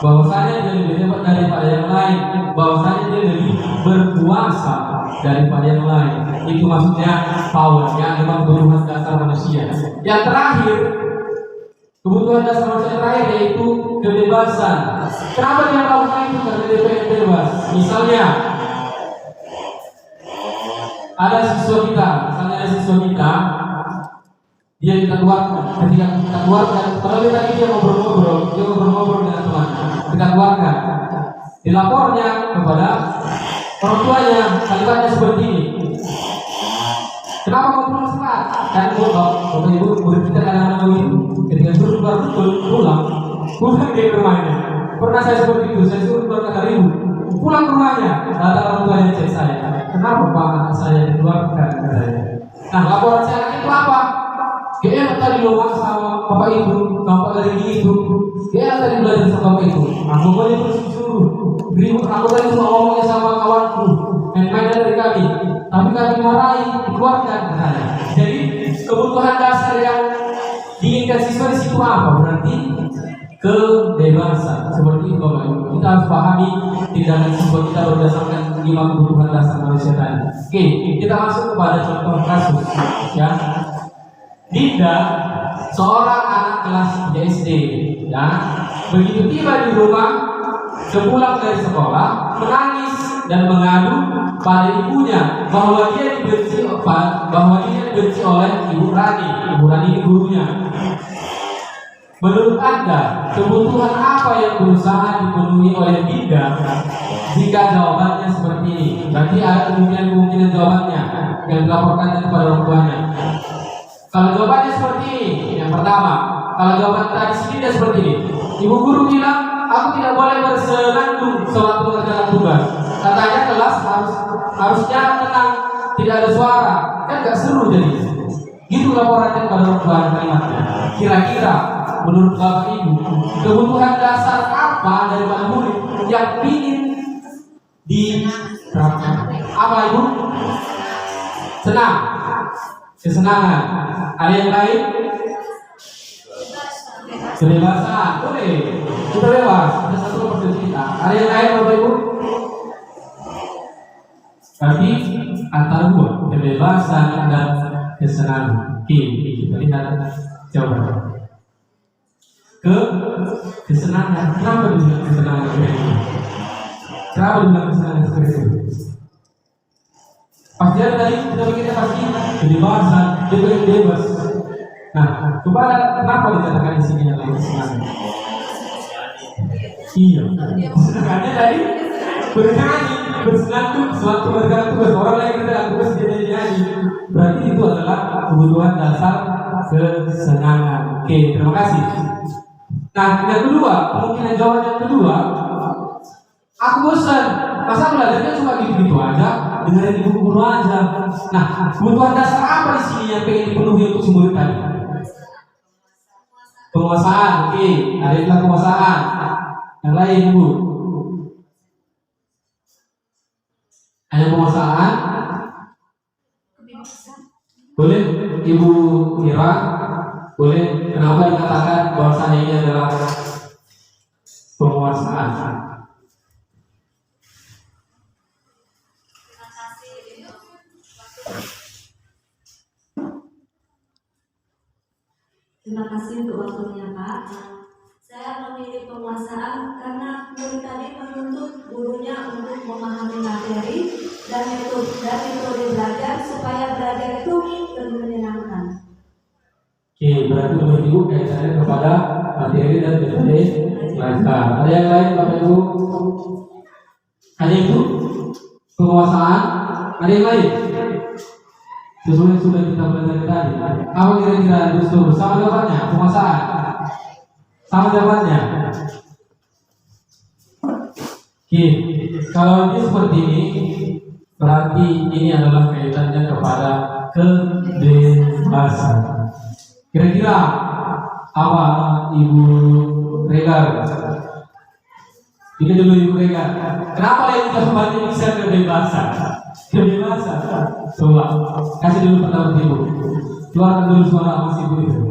bahwasanya dia lebih hebat daripada yang lain, bahwasanya dia lebih berkuasa daripada yang lain. Itu maksudnya power, yang memang kebutuhan dasar manusia. Yang terakhir, kebutuhan dasar manusia yang terakhir yaitu kebebasan. Kenapa dia melakukan itu? Karena dia pengen bebas. Misalnya, ada siswa kita, dia kita keluarkan. Ketika kita keluarkan, padahal tadi dia ngobrol-ngobrol dengan teman. Kita keluarkan. Dilapornya kepada orang tuanya, kalimatnya seperti ini. Kenapa kau pulang cepat? Kan Bapak Ibu murid kita kadang-kadang begitu. Ketika suruh pulang dia ke rumahnya. Pernah saya seperti itu, saya suruh keluar kata ribu, pulang ke rumahnya. Datang orang tuanya cek saya. Kenapa Pak anak saya dikeluarkan? Katanya. Nah, laporan saya itu apa? Dia tadi lomak sama Bapak Ibu, Bapak dari itu. Dia tadi belajar sama Bapak Ibu. Aku boleh suruh ribut. Aku tadi cuma ngomongnya sama kawanku, main-main dari kami. Tapi kami marahi, dikeluarkan. Jadi kebutuhan dasar yang diinginkan siswa di situ apa? Berarti kebebasan. Seperti itu Bapak Ibu. Kita harus pahami tindakan siswa kita berdasarkan 5 kebutuhan dasar manusia tadi. Oke, kita masuk kepada contoh kasus. Ya, Dinda, seorang anak kelas SD. Ya, begitu tiba di rumah, sepulang dari sekolah, menangis dan mengadu pada ibunya bahwa dia dibenci oleh Ibu Rani. Ibu Rani ini gurunya. Menurut Anda, kebutuhan apa yang berusaha dipenuhi oleh Dinda jika jawabannya seperti ini? Berarti ada kemungkinan jawabannya yang dilaporkan kepada orang tuanya. Kalau jawabannya seperti ini, yang pertama, kalau jawaban tadi Dinda seperti ini, ibu guru bilang, aku tidak boleh bersenandung sewaktu mengerjakan tugas. Katanya kelas harusnya tenang, tidak ada suara, kan gak seru jadi. Gitu laporannya kepada orang tua kalimatnya. Kira-kira menurut Bapak Ibu, kebutuhan dasar apa dari Pak murid yang ingin diterapkan? Apa Ibu? Senang, kesenangan. Ada yang lain? Kebebasan, boleh. Kita bebas. Ada satu persen kita. Ada yang lain Bapak Ibu? Tapi antara dua, kebebasan dan kesenangan. Oke, kita lihat jawabannya. Kesenangan. Kenapa dibilang kesenangan seperti itu? Kenapa dibilang kesenangan seperti itu? Pasti ada tadi kita pikirnya pasti kebebasan, dia bebas. Nah, kenapa dikatakan di sini yang lain kesenangan? Iya, kesenangannya tadi bernyanyi, bersenandung, suatu bergerak tugas orang lain bergerak tugas dia nyanyi. Berarti itu adalah kebutuhan dasar kesenangan. Oke, terima kasih. Nah, yang kedua, kemungkinan jawaban yang kedua, aku bosan. Masa belajarnya cuma gitu-gitu aja, dengerin ibu guru aja. Nah, kebutuhan dasar apa di sini yang pengen dipenuhi untuk si murid tadi? Penguasaan, oke, ada yang bilang penguasaan. Yang lain, Bu. Ada penguasaan? Boleh, Ibu Ira? Boleh, kenapa dikatakan bahwasanya ini adalah penguasaan? Terima kasih untuk waktunya Pak. Saya memilih penguasaan karena murid tadi menuntut gurunya untuk memahami materi dan metode belajar supaya belajar itu lebih menyenangkan. Oke, berarti menurut Ibu kaitannya kepada materi dan metode belajar. Ada yang lain Bapak Ibu? Hanya itu? Penguasaan? Ada yang lain? Sesuai yang sudah kita pelajari tadi. Apa kira-kira Gus? Sama jawabannya, penguasaan. Sama jawabannya. Oke, kalau ini seperti ini, berarti ini adalah kaitannya kepada kebebasan. Kira-kira apa Ibu Regar? Ini dulu Ibu Regar. Kenapa yang jawabannya bisa kebebasan? Kebebasan. Coba kasih dulu pendapat Ibu. Keluarkan dulu suara Mas Ibu itu.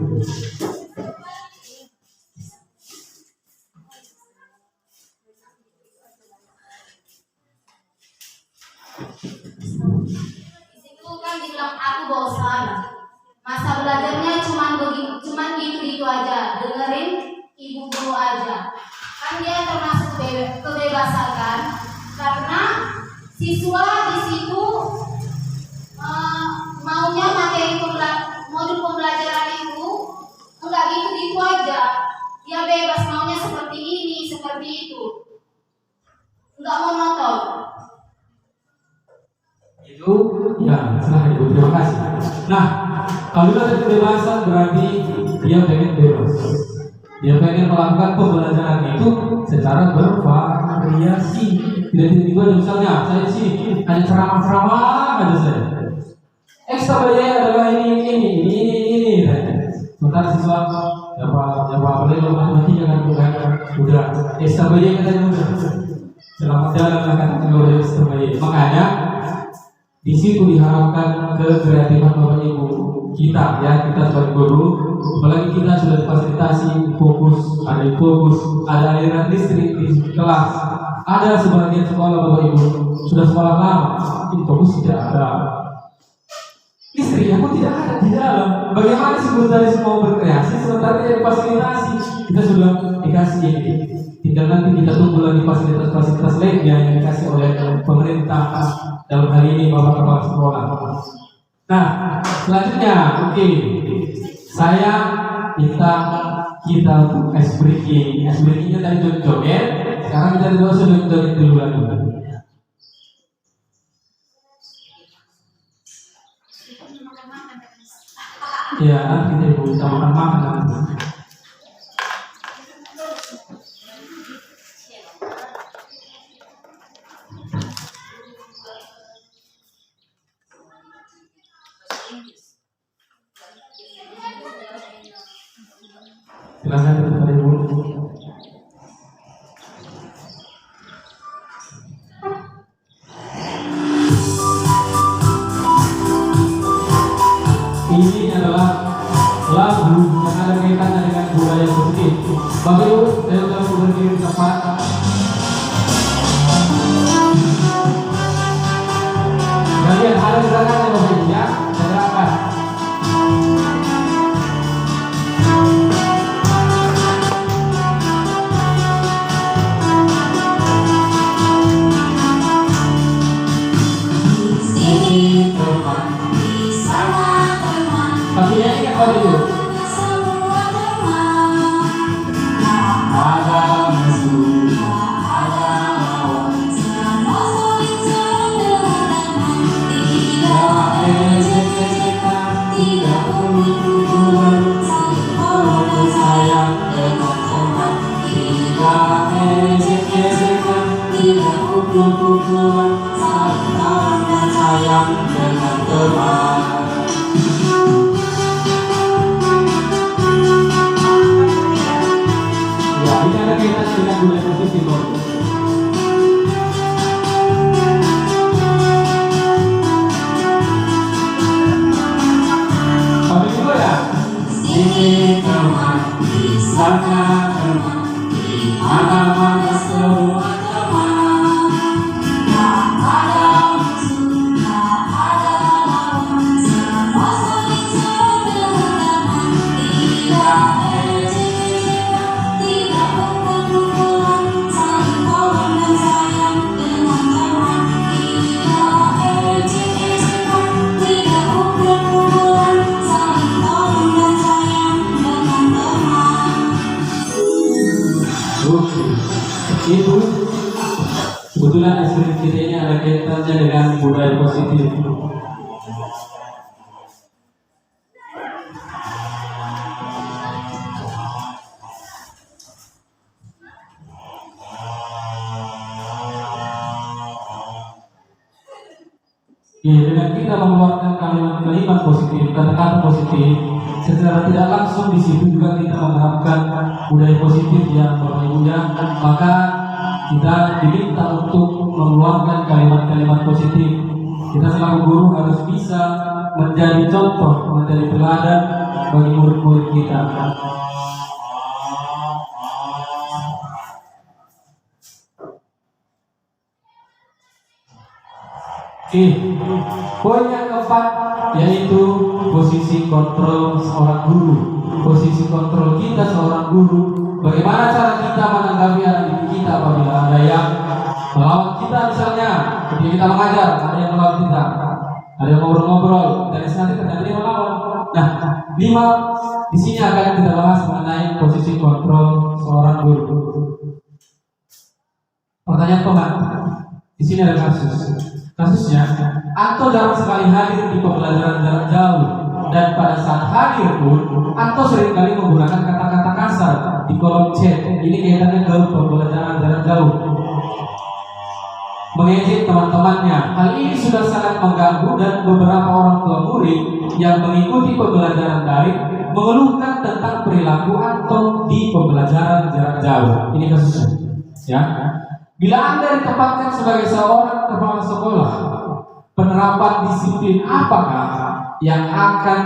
Disitu kan dibilang aku bosan. Masa belajarnya cuman gitu-gitu aja, dengerin ibu guru aja. Kan dia termasuk kebebasan kan? Karena siswa di situ maunya materi modul pembelajaran itu enggak gitu-gitu aja. Dia bebas maunya seperti ini, seperti itu. Enggak monoton. Itu ya, silahkan Ibu, terima kasih. Nah, kalau ada kebebasan berarti dia pengen bebas. Dia pengen melakukan pembelajaran itu secara bervariasi. Tidak tiba-tiba misalnya saya sih hanya ceramah-ceramah aja saya. Ekstra belajar adalah ini. Sementara siswa apalagi kalau matematika kan udah ekstra belajar katanya udah. Selamat jalan akan keluar dari ekstra belajar. Makanya di situ diharapkan kekreatifan Bapak Ibu kita ya, kita sebagai guru, apalagi kita sudah difasilitasi fokus, ada aliran listrik di kelas, ada sebagian sekolah Bapak Ibu sudah sekolah lama, ini fokus tidak ada, listrik pun tidak ada di dalam. Bagaimana sih tadi semua berkreasi sementara tidak difasilitasi? Kita sudah dikasih ini, tinggal nanti kita tunggu lagi fasilitas lain yang dikasih oleh pemerintah. Dalam hal ini Bapak Kepala Sekolah. Nah, selanjutnya, oke. Saya minta kita untuk ice breaking. Ice breakingnya tadi joget, sekarang kita coba joget dulu lagi. Ya, nanti kita bisa makan nanti. Silakan Bapak Ibu. Ini adalah lagu yang ada kaitannya dengan budaya positif. Bapak Ibu, saya sudah berdiri di tempat. Kalian ada gerakannya Bapak Ibu ya, gerakan. Tapi yang ingat Bapak Ibu. Sayang dengan teman. Ya, ini ada kaitan dengan budaya positif. Bapak Ibu ya. Ini teman, sana teman, mana-mana semua teman. Itu kebetulan eksperimen kita ini ada kaitannya dengan budaya positif. Ya, dengan kita mengeluarkan kalimat-kalimat positif, kata-kata positif, secara tidak langsung di situ juga kita menerapkan budaya positif yang Bapak Ibu ya. Maka kita diminta untuk mengeluarkan kalimat-kalimat positif. Kita selaku guru harus bisa menjadi contoh, menjadi teladan bagi murid-murid kita. Poin yang keempat yaitu posisi kontrol seorang guru. Posisi kontrol kita seorang guru. Bagaimana cara kita menanggapi anak didik kita apabila ada yang melawan kita, misalnya ketika kita mengajar ada yang melawan kita, ada yang ngobrol-ngobrol, dan nanti ternyata dia melawan. Nah, 5 di sini akan kita bahas mengenai posisi kontrol seorang guru. Pertanyaan teman, di sini ada kasusnya, Anto jarang sekali hadir di pembelajaran jarak jauh, dan pada saat hadir pun Anto seringkali menggunakan kata-kata kasar di kolom chat. Ini kaitannya ke pembelajaran jarak jauh, mengejek teman-temannya. Hal ini sudah sangat mengganggu dan beberapa orang tua murid yang mengikuti pembelajaran daring mengeluhkan tentang perilaku Anto di pembelajaran jarak jauh. Ini kasusnya, ya. Bila Anda ditempatkan sebagai seorang kepala sekolah, penerapan disiplin apakah yang akan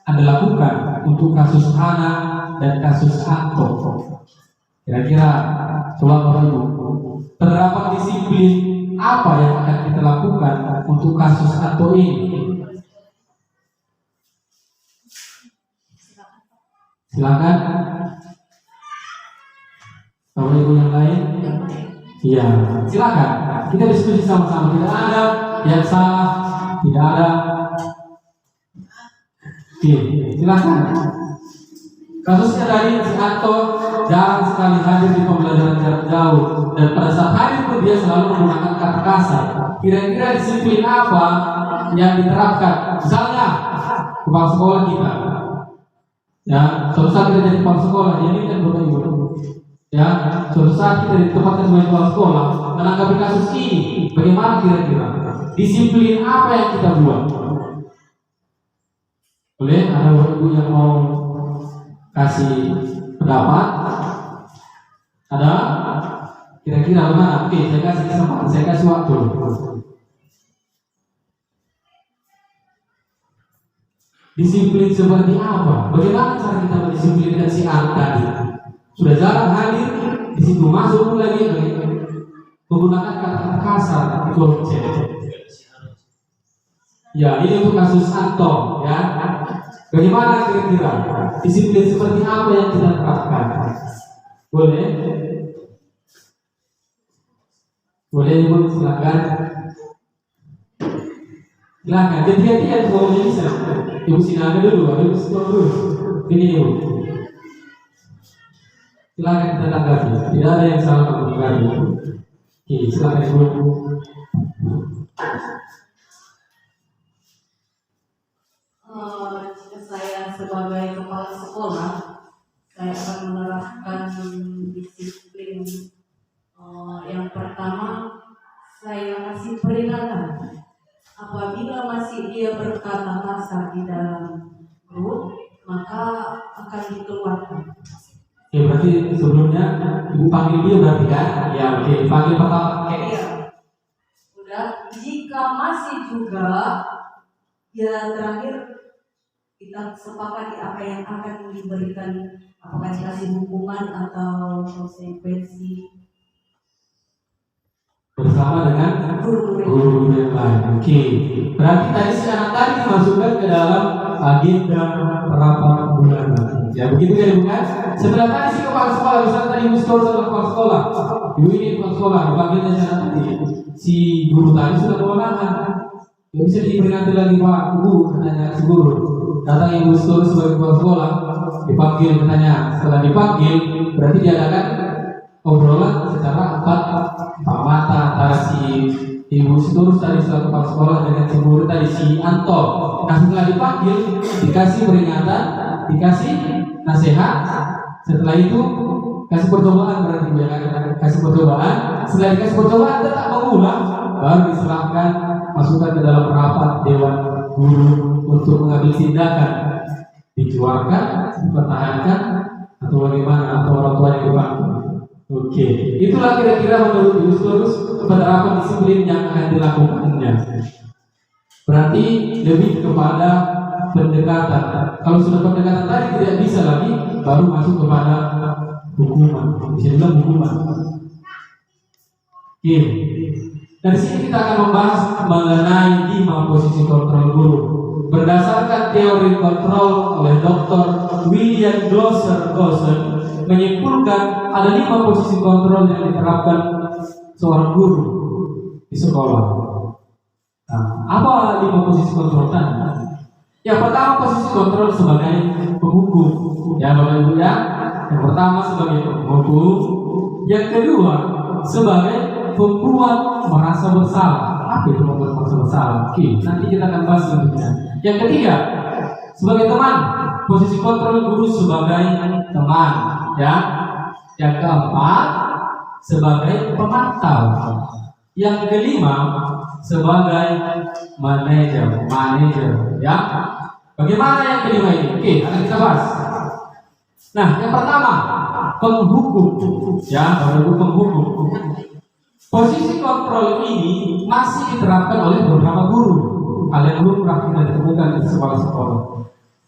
Anda lakukan untuk kasus Hana dan kasus Anto? Kira-kira coba Bapak Ibu, penerapan disiplin apa yang akan kita lakukan untuk kasus Anto ini? Silakan Bapak Ibu yang lain. Iya, silakan. Kita diskusi sama-sama. Tidak ada yang salah, tidak ada. Oke, silakan. Kasusnya dari si Anto jarang sekali hadir di pembelajaran jarak jauh, dan pada saat hadir pun dia selalu menggunakan kata kasar. Kira-kira disiplin apa yang diterapkan? Misalnya kepala sekolah kita, ya, suatu saat kita jadi kepala sekolah, ini kan Bapak Ibu, ya, suatu saat kita ditempatkan sebagai kepala sekolah menanggapi kasus ini, bagaimana kira-kira? Disiplin apa yang kita buat? Boleh ada Bapak Ibu yang mau kasih pendapat? Ada? Kira-kira mana? Oke, saya kasih kesempatan, saya kasih waktu. Disiplin seperti apa? Bagaimana cara kita mendisiplinkan si anak tadi? Sudah jarang hadir, di situ masuk lagi menggunakan kata-kata kasar, itu ya, ini untuk kasus Anto, ya. Bagaimana kira-kira disiplin seperti apa yang kita terapkan? Boleh? Boleh Ibu, silakan. Silakan, ganti-gantian semuanya bisa. Ibu Sinaga dulu, Ibu Sinaga dulu. Ini Ibu. Silakan kita tanggapi. Tidak ada yang salah menanggapi. Oke, silakan Ibu. Jika saya sebagai kepala sekolah, saya akan menerapkan disiplin. Yang pertama, saya kasih peringatan. Apabila masih dia berkata kasar di dalam grup, maka akan dikeluarkan. Ya, berarti sebelumnya Ibu panggil dia berarti kan? Ya, oke, panggil pertama. Iya. Udah, jika masih juga ya terakhir kita sepakati apa yang akan diberikan, apakah dikasih hukuman atau konsekuensi bersama dengan guru yang lain. Oke, berarti tadi sekarang tadi dimasukkan ke dalam agenda rapat bulanan. Ya begitu kan bukan? Sebelah tadi si kepala sekolah, misalnya tadi Ibu Stor sama kepala sekolah, Ibu ini kepala sekolah, dipanggilnya cara tadi. Si guru tadi sudah kewenangan. Gak bisa diperingati lagi Pak Ibu, katanya si guru. Datang Ibu Stor sebagai kepala sekolah, dipanggil katanya. Setelah dipanggil, berarti diadakan obrolan secara empat mata antara si Ibu Stor tadi selaku kepala sekolah dengan si guru tadi si Anto. Nah setelah dipanggil, dikasih peringatan, dikasih nasihat. Setelah itu kasih percobaan, berarti kasih percobaan. Setelah dikasih percobaan tetap mengulang, baru diserahkan masukkan ke dalam rapat dewan guru untuk mengambil tindakan, dikeluarkan, dipertahankan, atau bagaimana, atau orang tua yang dipanggil. Oke, itulah kira-kira menurut Ibu Stor penerapan disiplin yang akan dilakukannya. Berarti lebih kepada pendekatan. Kalau sudah pendekatan tadi tidak bisa lagi, baru masuk kepada hukuman. Bisa dibilang hukuman. Oke. Dari sini kita akan membahas mengenai 5 posisi kontrol guru. Berdasarkan teori kontrol oleh Dr. William Glosser Gosen menyimpulkan ada 5 posisi kontrol yang diterapkan seorang guru di sekolah. Nah, apa 5 posisi kontrol tadi? Yang pertama posisi kontrol sebagai penghukum, ya Bapak Ibu ya. Yang pertama sebagai penghukum, yang kedua sebagai pembuat merasa bersalah. Apa itu membuat merasa bersalah? Oke, nanti kita akan bahas selanjutnya. Yang ketiga sebagai teman, posisi kontrol guru sebagai teman, ya. Yang keempat sebagai pemantau. Yang kelima sebagai manajer, ya. Bagaimana yang kelima ini? Oke, akan kita bahas. Nah, yang pertama penghukum, ya, baru penghukum. Posisi kontrol ini masih diterapkan oleh beberapa guru. Kalian belum pernah kita ditemukan di sekolah-sekolah.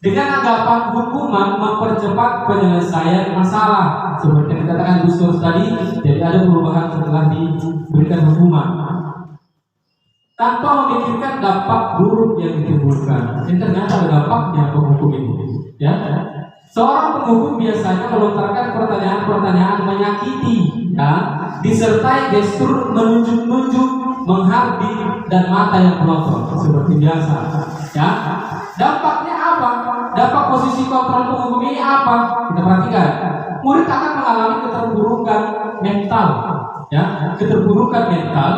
Dengan anggapan hukuman mempercepat penyelesaian masalah, seperti yang dikatakan Gus Dur tadi. Jadi ada perubahan setelah diberikan hukuman, tanpa memikirkan dampak buruk yang ditimbulkan. Ini ternyata ada dampaknya penghukum ini, ya. Seorang penghukum biasanya melontarkan pertanyaan-pertanyaan menyakiti, ya, disertai gestur menunjuk-nunjuk, menghardik, dan mata yang melotot seperti biasa, ya. Dampaknya apa? Dampak posisi kontrol penghukum ini apa? apa? Kita perhatikan, murid akan mengalami keterpurukan mental, ya, keterpurukan mental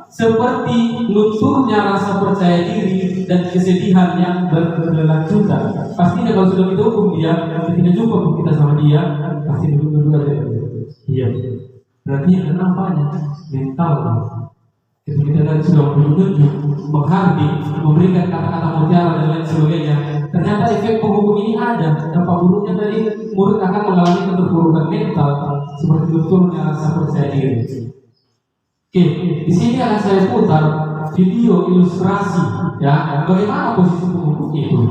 seperti lunturnya rasa percaya diri dan kesedihan yang berkelanjutan. Pastinya kalau sudah kita hukum dia, ketika jumpa kita sama dia, pasti dulu aja. Iya. Berarti kenapanya mental. Ketika kita tadi sudah menunjuk, menghardik, memberikan kata-kata mutiara dan lain sebagainya, ternyata efek penghukum ini ada. Dampak buruknya tadi murid akan mengalami keterpurukan mental seperti lunturnya rasa percaya diri. Oke, di sini akan saya putar video ilustrasi, ya, bagaimana posisi penghukum itu.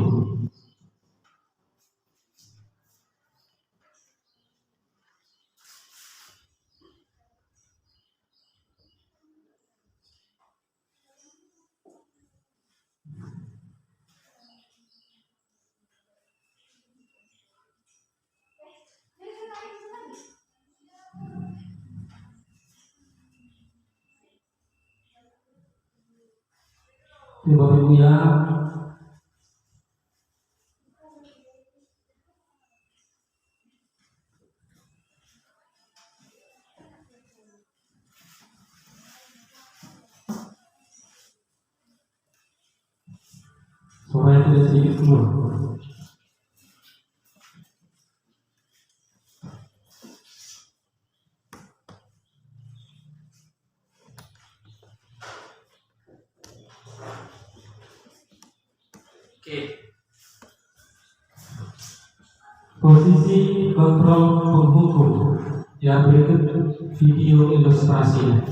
Bapak Ibu ya, suaranya tidak sedikit keluar. Posisi kontrol penghukum, yang berikut video ilustrasinya.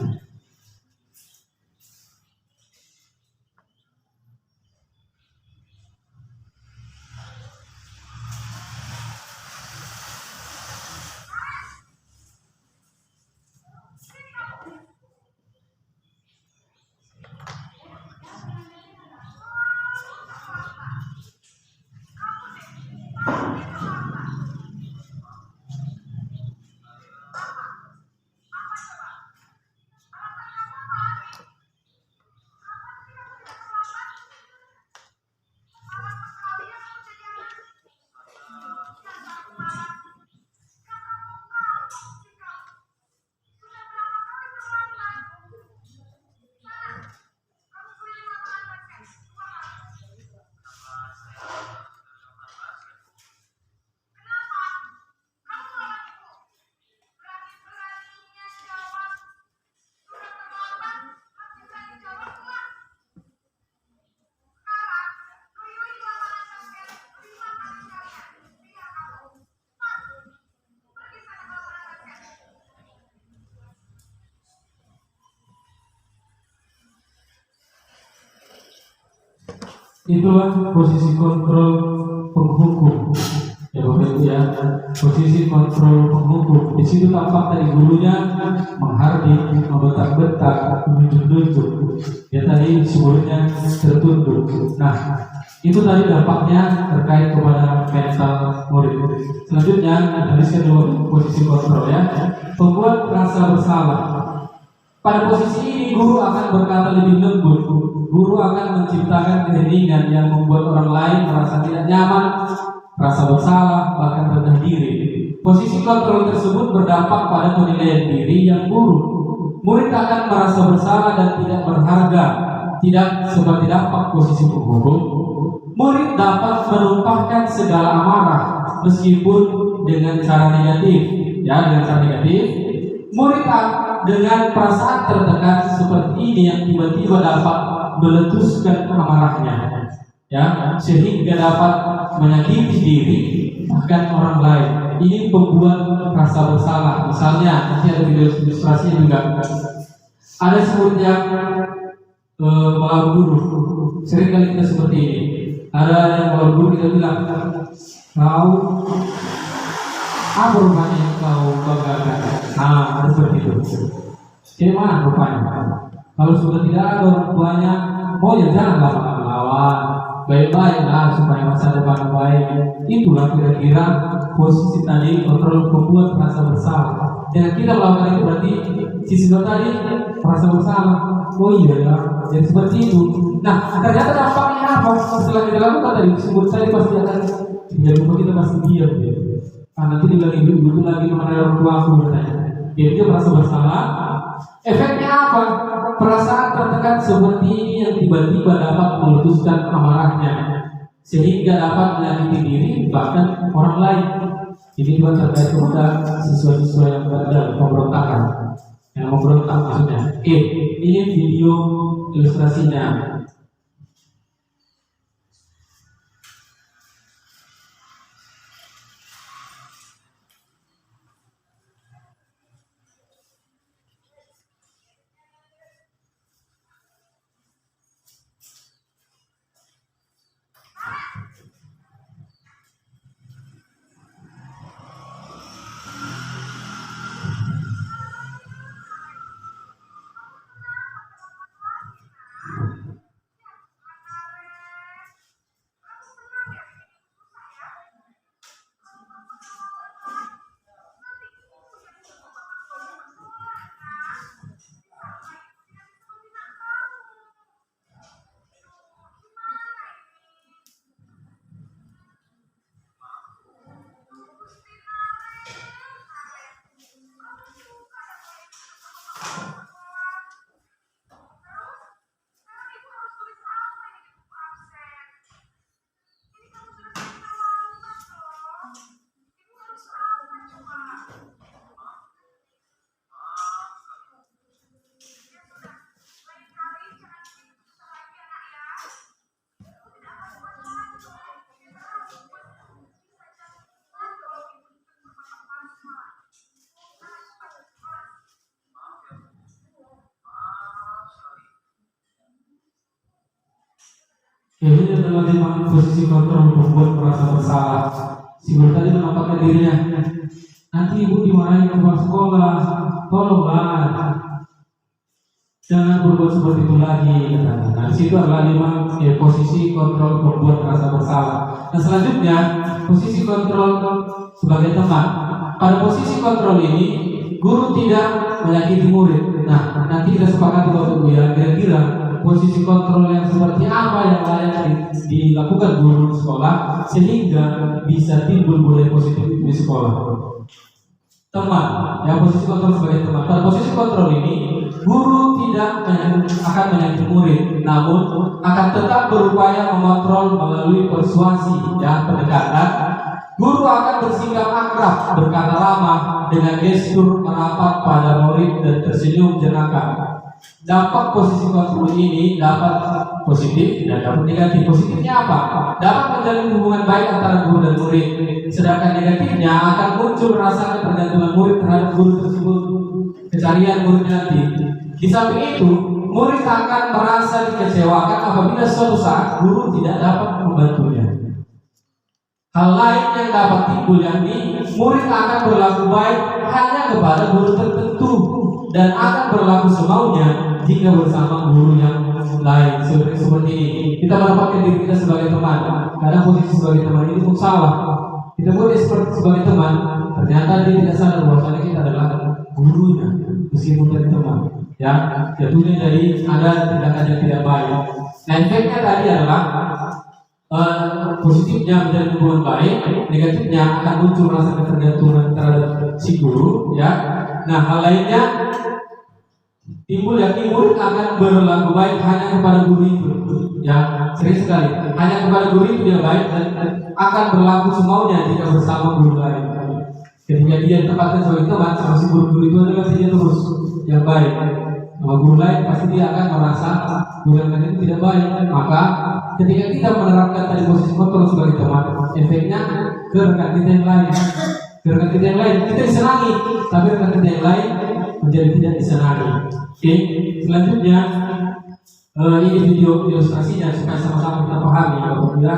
Itulah posisi kontrol penghukum, ya Bapak Ibu ya, posisi kontrol penghukum. Di situ tampak tadi gurunya menghardik, membentak-bentak, menunjuk-nunjuk. Ya tadi muridnya tertunduk. Nah, itu tadi dampaknya terkait kepada mental murid. Selanjutnya, tuliskan dulu posisi kontrol ya. Pembuat rasa bersalah. Pada posisi ini guru akan berkata lebih lembut. Guru akan menciptakan keheningan yang membuat orang lain merasa tidak nyaman, rasa bersalah, bahkan rendah diri. Posisi kontrol tersebut berdampak pada penilaian diri yang buruk. Murid akan merasa bersalah dan tidak berharga. Tidak seperti dampak posisi penghukum. Murid dapat menumpahkan segala amarah meskipun dengan cara negatif. Ya, dengan cara negatif. Murid dengan perasaan tertekan seperti ini yang tiba-tiba dapat meletuskan amarahnya, ya, sehingga dapat menyakiti diri bahkan orang lain. Ini membuat rasa bersalah. Misalnya nanti ada video ilustrasi juga. Ada murid yang melawan guru. Sering kali kita seperti ini. Ada yang melawan guru, kita bilang, kau apa rupanya yang kau banggakan? Nah, ada seperti itu. Gimana rupanya? Kalau sudah tidak ada orang tuanya, oh ya janganlah melawan, baik-baiklah supaya masa depan baik. Itulah kira-kira posisi tadi kontrol pembuat rasa bersalah. Dengan kita melakukan itu berarti sisi tadi rasa bersalah. Oh iya ya, jadi seperti itu. Nah, ternyata dampaknya apa? Setelah kita lakukan tadi, sumber tadi pasti akan, ya kita pasti diam. nanti dia lagi butuh lagi mengenai orang tua aku katanya. Dia merasa bersalah. Efeknya apa? Perasaan tertekan seperti ini yang tiba-tiba dapat meletuskan amarahnya sehingga dapat menyakiti diri bahkan orang lain. Ini juga terkait kepada siswa-siswa yang berada pemberontakan, yang memberontak maksudnya. Ini video ilustrasinya. Ini adalah lima posisi kontrol membuat merasa bersalah. Si guru tadi menampakkan dirinya. Nanti ibu dimarahin ke sekolah. Tolonglah, jangan berbuat seperti itu lagi. Nah, di situ adalah lima posisi kontrol membuat merasa bersalah. Dan selanjutnya posisi kontrol sebagai teman. Pada posisi kontrol ini guru tidak menyakiti murid. Nah, nanti kita sepakati waktu ya kira-kira posisi kontrol yang seperti apa yang layak dilakukan guru di sekolah sehingga bisa timbul budaya positif di sekolah. Teman, ya posisi kontrol sebagai teman. Pada posisi kontrol ini guru tidak akan menyakiti murid, namun akan tetap berupaya mengontrol melalui persuasi dan pendekatan. Guru akan bersikap akrab, berkata ramah, dengan gestur merapat pada murid dan tersenyum jenaka. Dampak posisi kontrol ini dapat positif dan dapat negatif. Positifnya apa? Dapat menjalin hubungan baik antara guru dan murid. Sedangkan negatifnya akan muncul rasa ketergantungan murid terhadap guru tersebut, kecarian murid nanti. Di samping itu, murid akan merasa dikecewakan apabila suatu saat guru tidak dapat membantunya. Hal lain yang dapat timbul yakni murid akan berlaku baik hanya kepada guru tertentu dan akan berlaku semaunya jika bersama guru yang lain. Seperti ini kita menempatkan diri kita sebagai teman. Karena posisi sebagai teman ini pun salah. Kita boleh sebagai teman, ternyata dia tidak sadar bahwasanya kita adalah gurunya meskipun dari teman. Ya, jatuhnya jadi ada tindakan yang tidak baik. Nah, efeknya tadi adalah positifnya menjadi hubungan baik, negatifnya akan muncul rasa ketergantungan terhadap si guru. Ya, nah hal lainnya timbul yakni murid akan berlaku baik hanya kepada guru itu. Ya, sering sekali hanya kepada guru itu dia baik dan akan berlaku semaunya jika bersama guru lain. Ketika dia ditempatkan sebagai teman sama si guru itu adalah dia terus yang baik. Sama guru lain pasti dia akan merasa guru yang itu tidak baik. Maka ketika kita menerapkan tadi posisi kontrol sebagai teman, efeknya ke rekan kita yang lain. Ke rekan kita yang lain kita disenangi, tapi rekan kita yang lain menjadi tidak disenangi. Oke, selanjutnya ini video ilustrasinya supaya sama-sama kita pahami apabila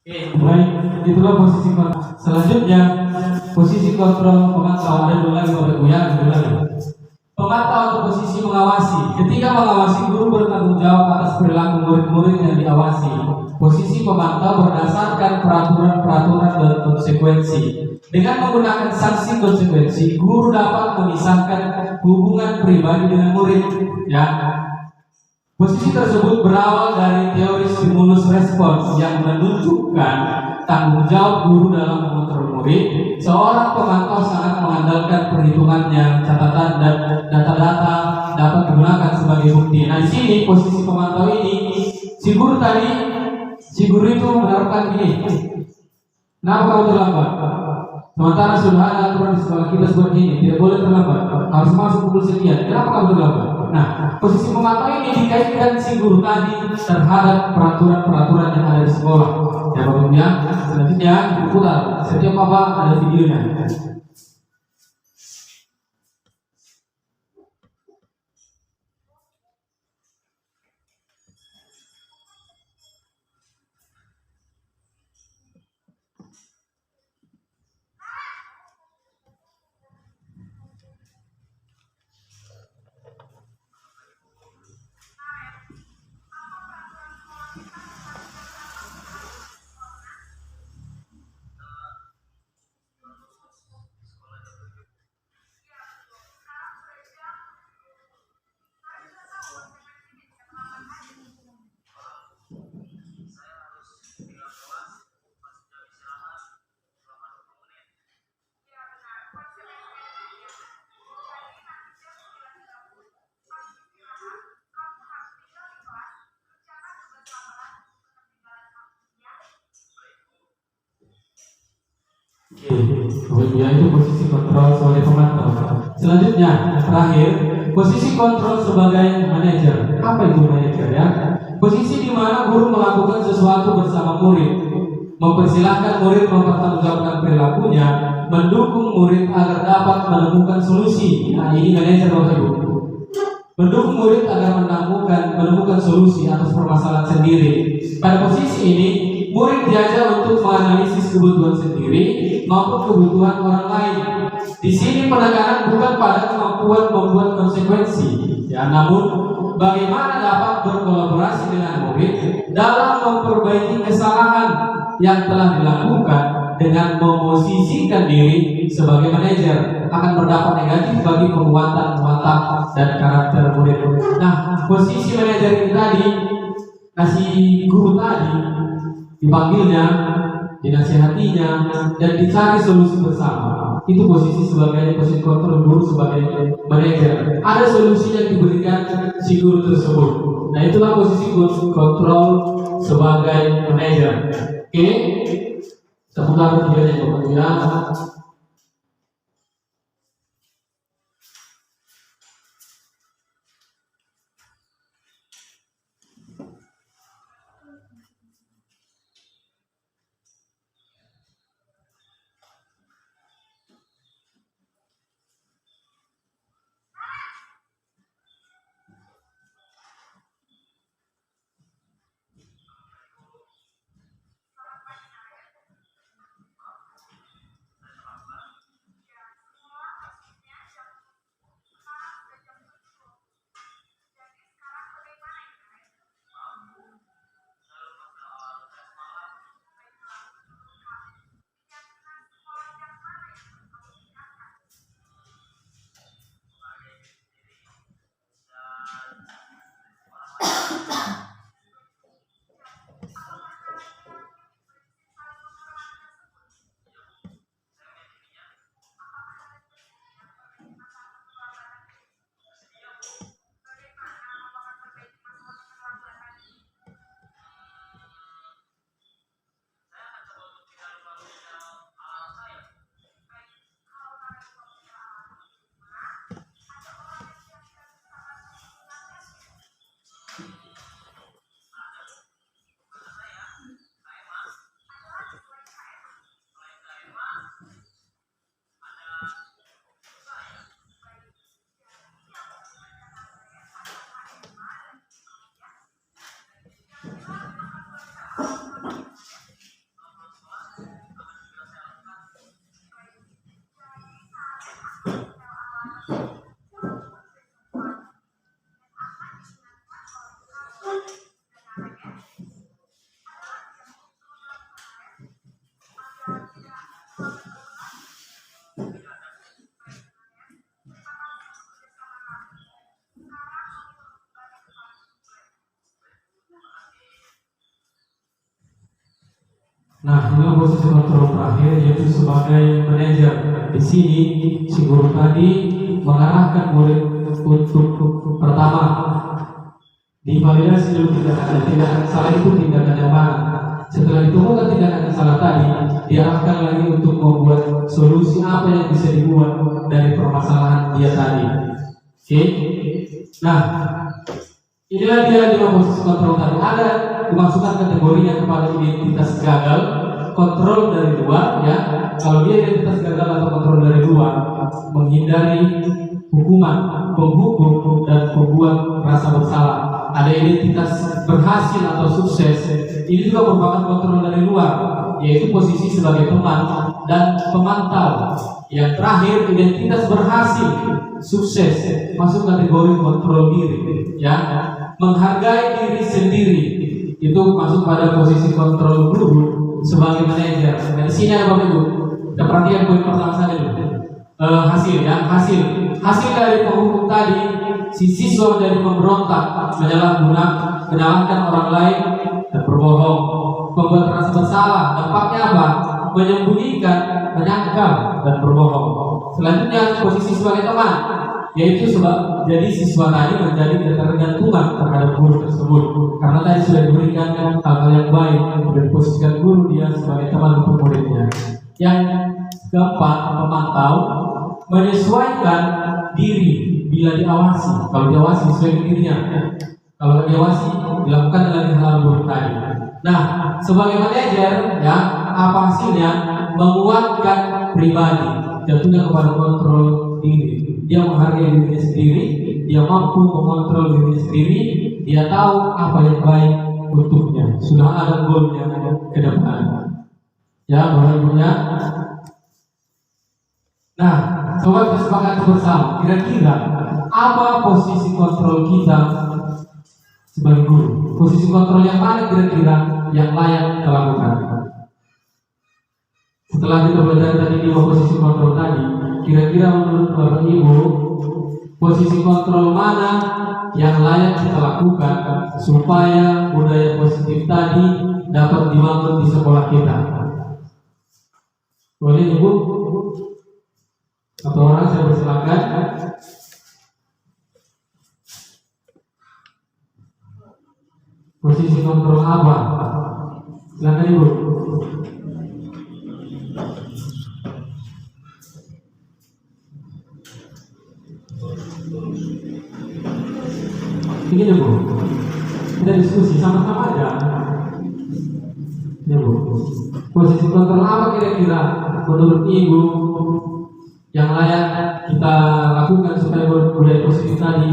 Baik, itulah posisi kontrol. Selanjutnya, posisi kontrol pemantau. Ada dua lagi Bapak Ibu ya, dua lagi. Pemantau atau posisi mengawasi. Ketika mengawasi, guru bertanggung jawab atas perilaku murid-murid yang diawasi. Posisi pemantau berdasarkan peraturan-peraturan dan konsekuensi. Dengan menggunakan sanksi konsekuensi, guru dapat memisahkan hubungan pribadi dengan murid. Ya, posisi tersebut berawal dari teori stimulus respons yang menunjukkan tanggung jawab guru dalam mengontrol murid. Seorang pemantau sangat mengandalkan perhitungannya, catatan dan data-data dapat digunakan sebagai bukti. Nah, di sini posisi pemantau ini, si guru itu menaruhkan gini. Kenapa kamu terlambat? Sementara sudah ada aturan di sekolah kita seperti ini, tidak boleh terlambat, harus masuk pukul sekian. Kenapa kamu terlambat? Nah, posisi pemantau ini dikaitkan si guru tadi terhadap peraturan-peraturan yang ada di sekolah. Ya, Bapak Ibu ya. Selanjutnya diputar. Setiap apa ada videonya. Ya, itu posisi kontrol sebagai pemantau. Selanjutnya, terakhir, posisi kontrol sebagai manajer. Apa itu manajer ya? Posisi di mana guru melakukan sesuatu bersama murid, mempersilahkan murid mempertanggungjawabkan perilakunya, mendukung murid agar dapat menemukan solusi. Nah, ini manajer Bapak Ibu. Mendukung murid agar menemukan solusi atas permasalahan sendiri. Pada posisi ini, murid diajar untuk menganalisis kebutuhan sendiri maupun kebutuhan orang lain. Di sini penekanan bukan pada kemampuan membuat konsekuensi, ya, namun bagaimana dapat berkolaborasi dengan murid dalam memperbaiki kesalahan yang telah dilakukan dengan memosisikan diri sebagai manajer akan berdampak negatif bagi penguatan watak dan karakter murid. Nah, posisi manajer ini tadi, si guru tadi dipanggilnya, dinasihatinya, dan dicari solusi bersama. Itu posisi sebagai posisi kontrol guru sebagai manajer. Ada solusi yang diberikan si guru tersebut. Nah, itulah posisi kontrol sebagai manajer. Oke, seputar videonya kemudian. Nah, ini posisi kontrol terakhir yaitu sebagai manajer. Di sini si guru tadi mengarahkan murid untuk pertama divalidasi dulu tindakan salah itu tindakan yang mana. Setelah ditemukan tindakan yang salah tadi, diarahkan lagi untuk membuat solusi apa yang bisa dibuat dari permasalahan dia tadi. Oke? Nah, inilah dia dua posisi kontrol tadi. Ada dimasukkan kategorinya kepada identitas gagal, kontrol dari luar, ya. Kalau dia identitas gagal atau kontrol dari luar, menghindari hukuman, penghukum dan pembuat rasa bersalah. Ada identitas berhasil atau sukses, ini juga merupakan kontrol dari luar, yaitu posisi sebagai teman dan pemantau. Yang terakhir, identitas berhasil, sukses, masuk kategori kontrol diri, ya. Menghargai diri sendiri, itu masuk pada posisi kontrol guru sebagai manajer. Nah, di sini ada Bapak Ibu, kita perhatikan poin pertama saja dulu. Hasil, ya, hasil dari penghukum tadi, si siswa dari memberontak, menyalahkan orang lain dan berbohong, membuat rasa bersalah. Dampaknya apa? Menyembunyikan, menyangkal dan berbohong. Selanjutnya posisi sebagai teman, yaitu jadi siswa tadi menjadi ketergantungan terhadap guru tersebut karena tadi sudah diberikan hal-hal yang baik, sudah diposisikan guru dia sebagai teman untuk muridnya. Yang keempat, pemantau, menyesuaikan diri bila diawasi. Kalau diawasi sesuai dirinya, kalau diawasi dilakukan dengan hal buruk tadi. Nah, sebagai manajer, ya, apa hasilnya? Menguatkan pribadi, jatuhnya kepada kontrol diri. Dia menghargai dirinya sendiri, dia mampu mengontrol dirinya sendiri, dia tahu apa yang baik untuknya. Sudah ada goalnya ke depan. Ya, Bapak Ibunya. Nah, sobat kesepakatan bersama, kira-kira apa posisi kontrol kita sebagai guru? Posisi kontrol yang mana kira-kira yang layak kita lakukan? Setelah kita belajar tadi dua posisi kontrol tadi, kira-kira menurut Bapak Ibu, posisi kontrol mana yang layak kita lakukan supaya budaya positif tadi dapat dibangun di sekolah kita? Boleh Ibu? Atau orang saya persilakan. Posisi kontrol apa? Silakan Ibu. Begini Bu, kita diskusi sama-sama aja. Ya Bu, posisi kontrol apa kira-kira menurut Ibu yang layak kita lakukan supaya budaya positif tadi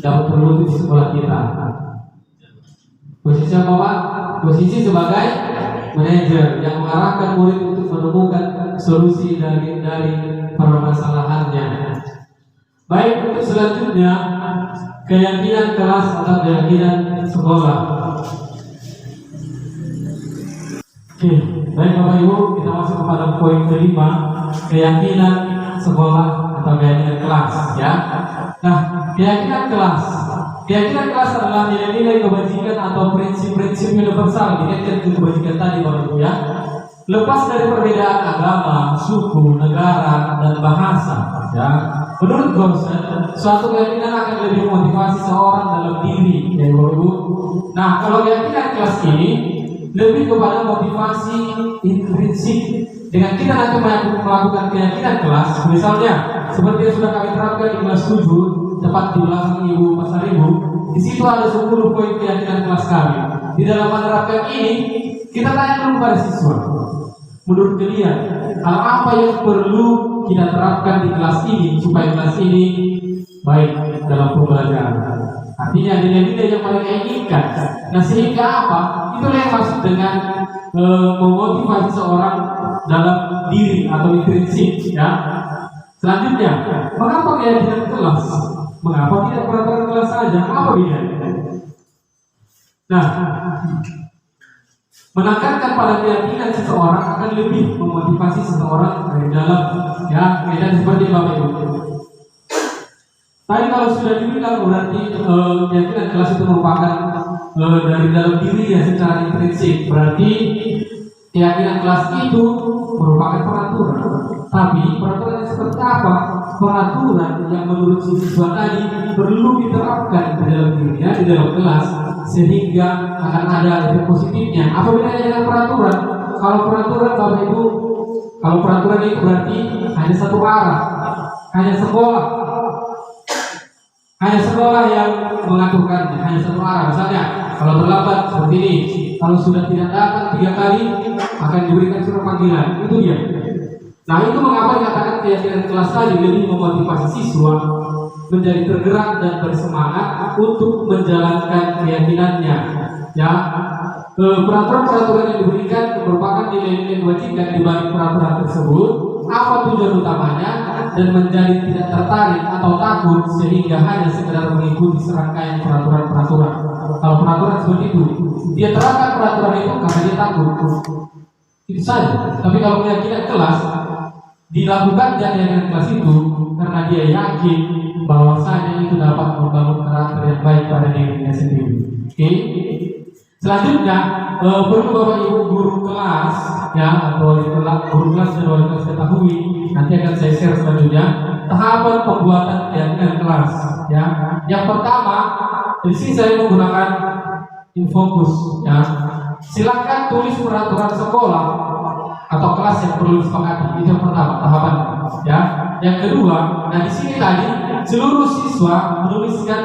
dapat terwujud di sekolah kita? Posisi apa Pak? Posisi sebagai manajer yang mengarahkan murid untuk menemukan solusi dari permasalahannya. Baik, untuk selanjutnya keyakinan kelas atau keyakinan sekolah. Oke, baik Bapak Ibu, kita masuk kepada poin kelima, keyakinan sekolah atau keyakinan kelas, ya. Nah, keyakinan kelas adalah nilai-nilai kebajikan atau prinsip-prinsip universal dikaitkan ke kebajikan tadi Bapak Ibu, ya. Lepas dari perbedaan agama, suku, negara, dan bahasa, ya. Menurut Gorsen, suatu keyakinan akan lebih memotivasi seorang dalam diri, ya Bapak Ibu. Nah, kalau keyakinan kelas ini lebih kepada motivasi intrinsik. Dengan kita nanti melakukan keyakinan kelas, misalnya seperti yang sudah kami terapkan di kelas 7, tepat di belakang Ibu Pasar Ibu, di situ ada 10 poin keyakinan kelas kami. Di dalam menerapkan ini, kita tanya dulu pada siswa, menurut kalian, hal apa yang perlu kita terapkan di kelas ini supaya kelas ini baik dalam pembelajaran? Artinya nilai-nilai yang paling inginkan. Nah, sehingga apa? Itulah yang maksud dengan memotivasi seorang dalam diri atau intrinsik, ya. Selanjutnya, mengapa keyakinan kelas? Mengapa tidak peraturan kelas saja? Apa bedanya? Nah, menekankan pada keyakinan seseorang akan lebih memotivasi seseorang dari dalam, ya, keyakinan seperti Bapak Ibu. Tadi kalau sudah dibilang berarti keyakinan kelas itu merupakan dari dalam diri ya secara intrinsik. Berarti keyakinan kelas itu merupakan peraturan. Tapi peraturan yang seperti apa? Peraturan yang menurut si siswa tadi perlu diterapkan di dalam dirinya, di dalam kelas, sehingga akan ada efek positifnya. Apa bedanya dengan peraturan? Kalau peraturan Bapak Ibu, kalau peraturan itu berarti hanya satu arah, hanya sekolah yang mengaturkannya, hanya satu arah. Misalnya kalau terlambat seperti ini, kalau sudah tidak datang 3 kali akan diberikan surat panggilan. Itu dia. Nah, itu mengapa dikatakan keyakinan kelas tadi lebih memotivasi siswa menjadi tergerak dan bersemangat untuk menjalankan keyakinannya. Ya, peraturan-peraturan yang diberikan merupakan nilai-nilai kewajiban di balik peraturan tersebut. Apa tujuan utamanya dan menjadi tidak tertarik atau takut sehingga hanya sekedar mengikuti serangkaian peraturan-peraturan. Kalau peraturan seperti itu, dia terapkan peraturan itu karena dia takut. Itu saja. Tapi kalau keyakinan kelas dilakukan keyakinan kelas itu karena dia yakin bahwasanya itu dapat membangun karakter yang baik pada dirinya sendiri. Oke. Selanjutnya perlu Bapak Ibu guru kelas ya atau guru kelas dan wali kelas ketahui, nanti akan saya share selanjutnya tahapan pembuatan keyakinan kelas ya. Yang pertama, di sini saya menggunakan infokus ya. Silakan tulis peraturan sekolah atau kelas yang perlu disepakati. Itu yang pertama tahapan ya. Yang kedua, nah di sini tadi seluruh siswa menuliskan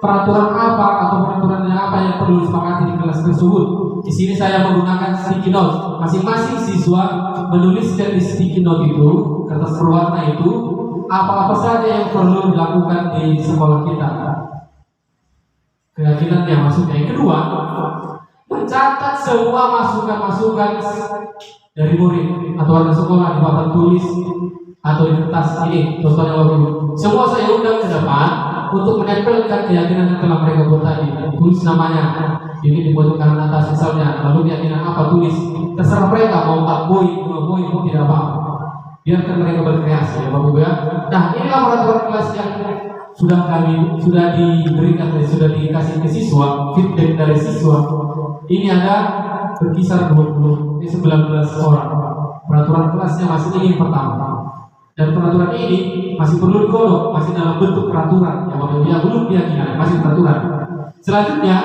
peraturan apa atau peraturan apa yang perlu disepakati di kelas tersebut. Di sini saya menggunakan sticky note. Masing-masing siswa menuliskan di sticky note itu, kertas berwarna itu, apa-apa saja yang perlu dilakukan di sekolah kita. Keyakinannya maksudnya. Yang kedua, mencatat semua masukan-masukan dari murid atau warga sekolah di papan tulis atau di kertas ini. Contohnya Bapak Ibu, semua saya undang ke depan untuk menempelkan keyakinan yang telah mereka buat tadi. Tulis namanya, ini dibuat karena atas misalnya, lalu keyakinan apa tulis. Terserah mereka mau 4 poin, 5 poin pun tidak apa-apa. Biarkan mereka berkreasi ya Bapak Ibu ya. Nah, inilah peraturan kelas yang sudah diberikan dan sudah dikasih ke siswa, feedback dari siswa. Ini ada berkisar 19 orang. Peraturan kelasnya masih ini yang pertama. Dan peraturan ini masih perlu digodok, masih dalam bentuk peraturan. Yang maksudnya belum keyakinan, masih peraturan. Selanjutnya,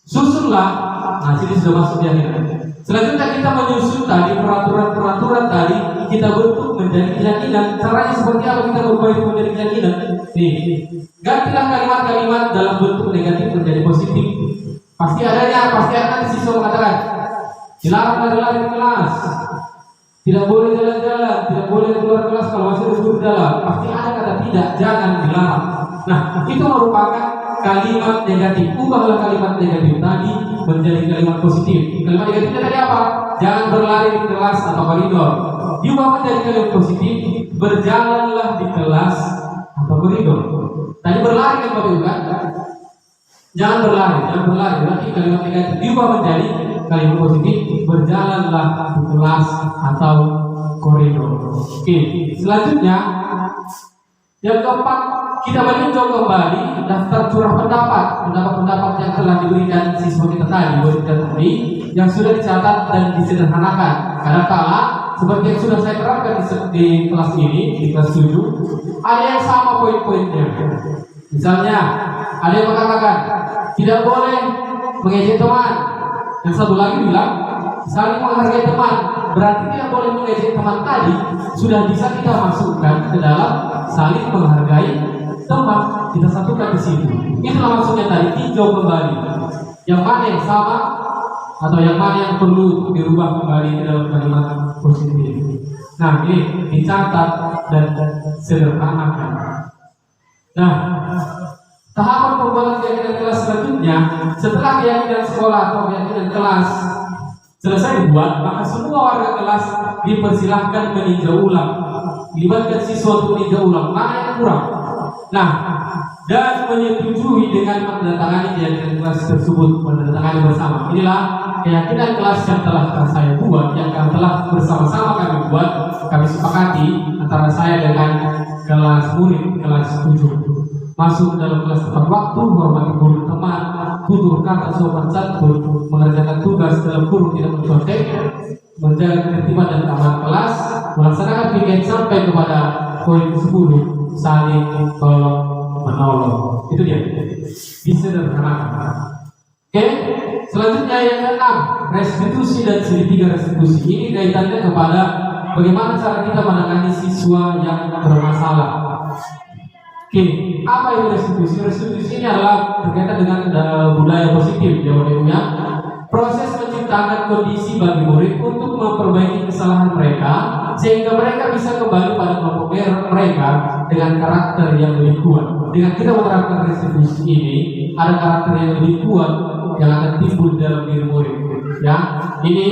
susunlah. Nah, sini sudah masuk keyakinan. Selanjutnya kita menyusun tadi peraturan-peraturan tadi kita bentuk menjadi keyakinan. Caranya seperti apa kita berupaya menjadi keyakinan? Nih, gantilah kalimat-kalimat dalam bentuk negatif menjadi positif. Pasti ada siswa mengatakan dilarang lari di kelas, tidak boleh jalan-jalan, tidak boleh keluar kelas kalau masih duduk di dalam. Pasti ada kata tidak, jangan dilarang. Nah, itu merupakan kalimat negatif. Ubahlah kalimat negatif tadi menjadi kalimat positif. Kalimat negatifnya tadi apa? Jangan berlari di kelas atau koridor. Diubah menjadi kalimat positif, berjalanlah di kelas atau koridor. Tadi berlari kan Bapak Ibu kan? Jangan berlari. Berarti kalimat negatif diubah menjadi kalimat positif, berjalanlah di kelas atau koridor. Oke, selanjutnya yang keempat, kita meninjau kembali daftar curah pendapat yang telah diberikan siswa kita tadi, yang sudah dicatat dan disederhanakan. Kadang-kala seperti yang sudah saya terapkan di kelas ini, di kelas 7, ada yang sama poin-poinnya. Misalnya, ada yang mengatakan tidak boleh mengejek teman. Yang satu lagi bilang saling menghargai teman. Berarti tidak boleh mengejek teman tadi sudah bisa kita masukkan ke dalam saling menghargai teman. Kita satukan di situ. Itulah maksudnya tadi, tinjau kembali. Yang mana yang sama atau yang mana yang perlu dirubah kembali ke dalam kalimat positif. Nah, ini dicatat dan sederhanakan. Nah, tahapan pembuatan keyakinan kelas selanjutnya, setelah keyakinan sekolah atau keyakinan kelas selesai dibuat, maka semua warga kelas dipersilahkan meninjau ulang. Libatkan siswa untuk meninjau ulang mana yang kurang. Nah, dan menyetujui dengan menandatangani keyakinan kelas tersebut, menandatangani bersama. Inilah keyakinan kelas yang telah saya buat, yang telah bersama-sama kami buat, kami sepakati antara saya dengan kelas murid kelas 7. masuk dalam kelas tepat waktu, hormati guru teman, tutur kata sopan santun, mengerjakan tugas dalam kurung tidak mencontek, menjaga ketertiban dan keamanan kelas, melaksanakan kegiatan sampai kepada poin ke-10, saling tolong menolong. Itu dia. Disederhanakan. Oke, selanjutnya yang ke-6, restitusi dan segitiga restitusi. Ini kaitannya kepada bagaimana cara kita menangani siswa yang bermasalah. Oke, apa itu restitusi? Restitusi ini adalah berkaitan dengan budaya positif, ya Bapak Ibu ya. Proses menciptakan kondisi bagi murid untuk memperbaiki kesalahan mereka sehingga mereka bisa kembali pada kelompok mereka dengan karakter yang lebih kuat. Dengan kita menerapkan restitusi ini, ada karakter yang lebih kuat yang akan timbul dalam diri murid. Ya, ini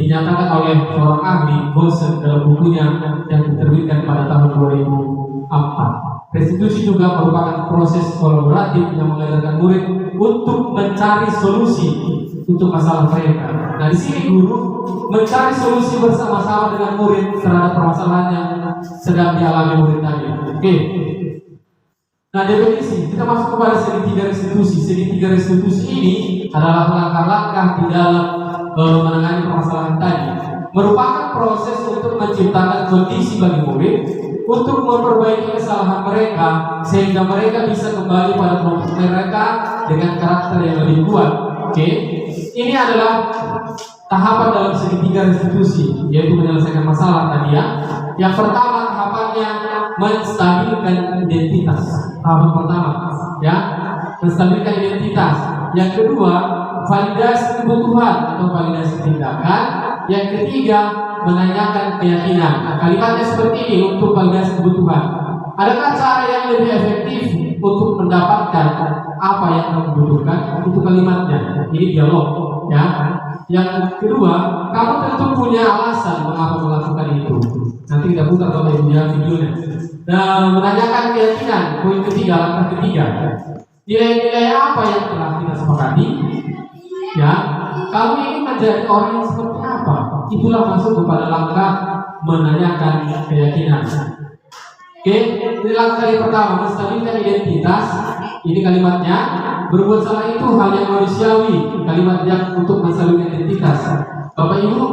dinyatakan oleh seorang ahli Gosen dalam bukunya yang diterbitkan pada tahun 2004. Restitusi juga merupakan proses kolaboratif yang mengajarkan murid untuk mencari solusi untuk masalah mereka. Nah, di sini guru mencari solusi bersama-sama dengan murid terhadap permasalahan yang sedang dialami murid tadi. Oke. Nah, definisi kita masuk kepada segitiga restitusi. Segitiga restitusi ini adalah langkah-langkah di dalam menangani permasalahan tadi. Merupakan proses untuk menciptakan kondisi bagi murid untuk memperbaiki kesalahan mereka sehingga mereka bisa kembali pada kelompok mereka dengan karakter yang lebih kuat. Oke, ini adalah tahapan dalam segitiga restitusi, yaitu menyelesaikan masalah tadi ya. Yang pertama tahapannya menstabilkan identitas. Tahapan pertama ya, menstabilkan identitas. Yang kedua, validasi kebutuhan atau validasi tindakan. Yang ketiga, menanyakan keyakinan. Nah, kalimatnya seperti ini untuk validasi kebutuhan. Adakah cara yang lebih efektif untuk mendapatkan apa yang kamu butuhkan? Itu kalimatnya. Ini dialog, ya. Yang kedua, kamu tentu punya alasan mengapa melakukan itu. Nanti kita putar Bapak Ibu ya videonya. Nah, menanyakan keyakinan. Poin ketiga, langkah ketiga. Nilai-nilai apa yang telah kita sepakati? Ya, kamu ingin menjadi orang yang seperti apa? Itulah masuk kepada langkah menanyakan keyakinan. Oke, ini langkah yang pertama, menstabilkan identitas. Ini kalimatnya, berbuat salah itu hal yang manusiawi. Kalimat yang untuk menstabilkan identitas. Bapak Ibu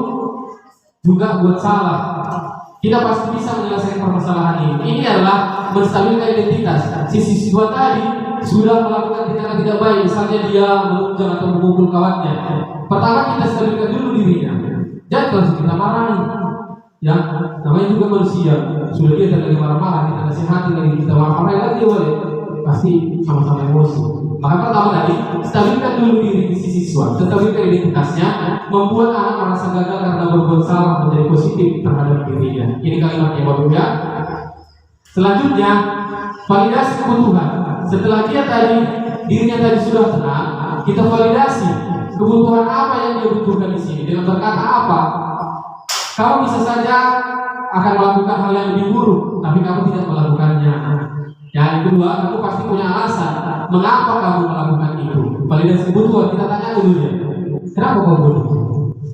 juga buat salah. Kita pasti bisa menyelesaikan permasalahan ini. Ini adalah menstabilkan identitas. Si siswa tadi sudah melakukan tindakan tidak baik, misalnya dia menunjuk atau memukul kawannya. Pertama kita stabilkan dulu dirinya. Jangan langsung kita marahi. Ya, namanya juga manusia. Sudah dia terjadi marah-marah, kita nasihati lagi, kita marah-marah lagi boleh. Pasti sama-sama emosi. Maka pertama tadi, stabilkan dulu diri si siswa, stabilkan identitasnya, membuat anak merasa gagal karena berbuat salah menjadi positif terhadap dirinya. Ini kalimatnya Bapak ya. Selanjutnya, validasi kebutuhan. Setelah dia tadi dirinya tadi sudah tenang, kita validasi kebutuhan apa yang dia butuhkan di sini. Dengan berkata apa? Kamu bisa saja akan melakukan hal yang lebih buruk, tapi kamu tidak melakukannya. Yang kedua, kamu pasti punya alasan mengapa kamu melakukan itu. Validasi kebutuhan kita tanya dulu ya. Kenapa kamu butuh?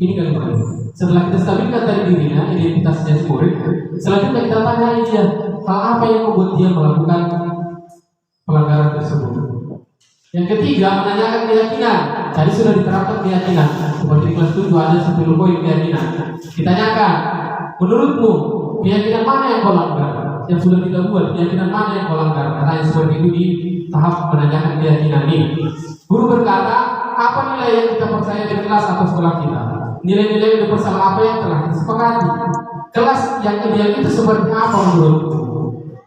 Ini kalimat. Setelah kita stabilkan tadi dirinya, identitasnya si murid, selanjutnya kita tanya dia hal apa yang membuat dia melakukan pelanggaran tersebut. Yang ketiga, menanyakan keyakinan. Tadi sudah diterapkan keyakinan. Seperti di kelas 7 ada 10 poin keyakinan. Ditanyakan, menurutmu keyakinan mana yang kau langgar? Yang sudah kita buat, keyakinan mana yang kau langgar? Katanya seperti itu di tahap menanyakan keyakinan ini. Guru berkata, apa nilai yang kita percaya di kelas atau sekolah kita? Nilai-nilai bersama apa yang telah kita sepakati? Kelas yang ideal itu seperti apa menurutmu?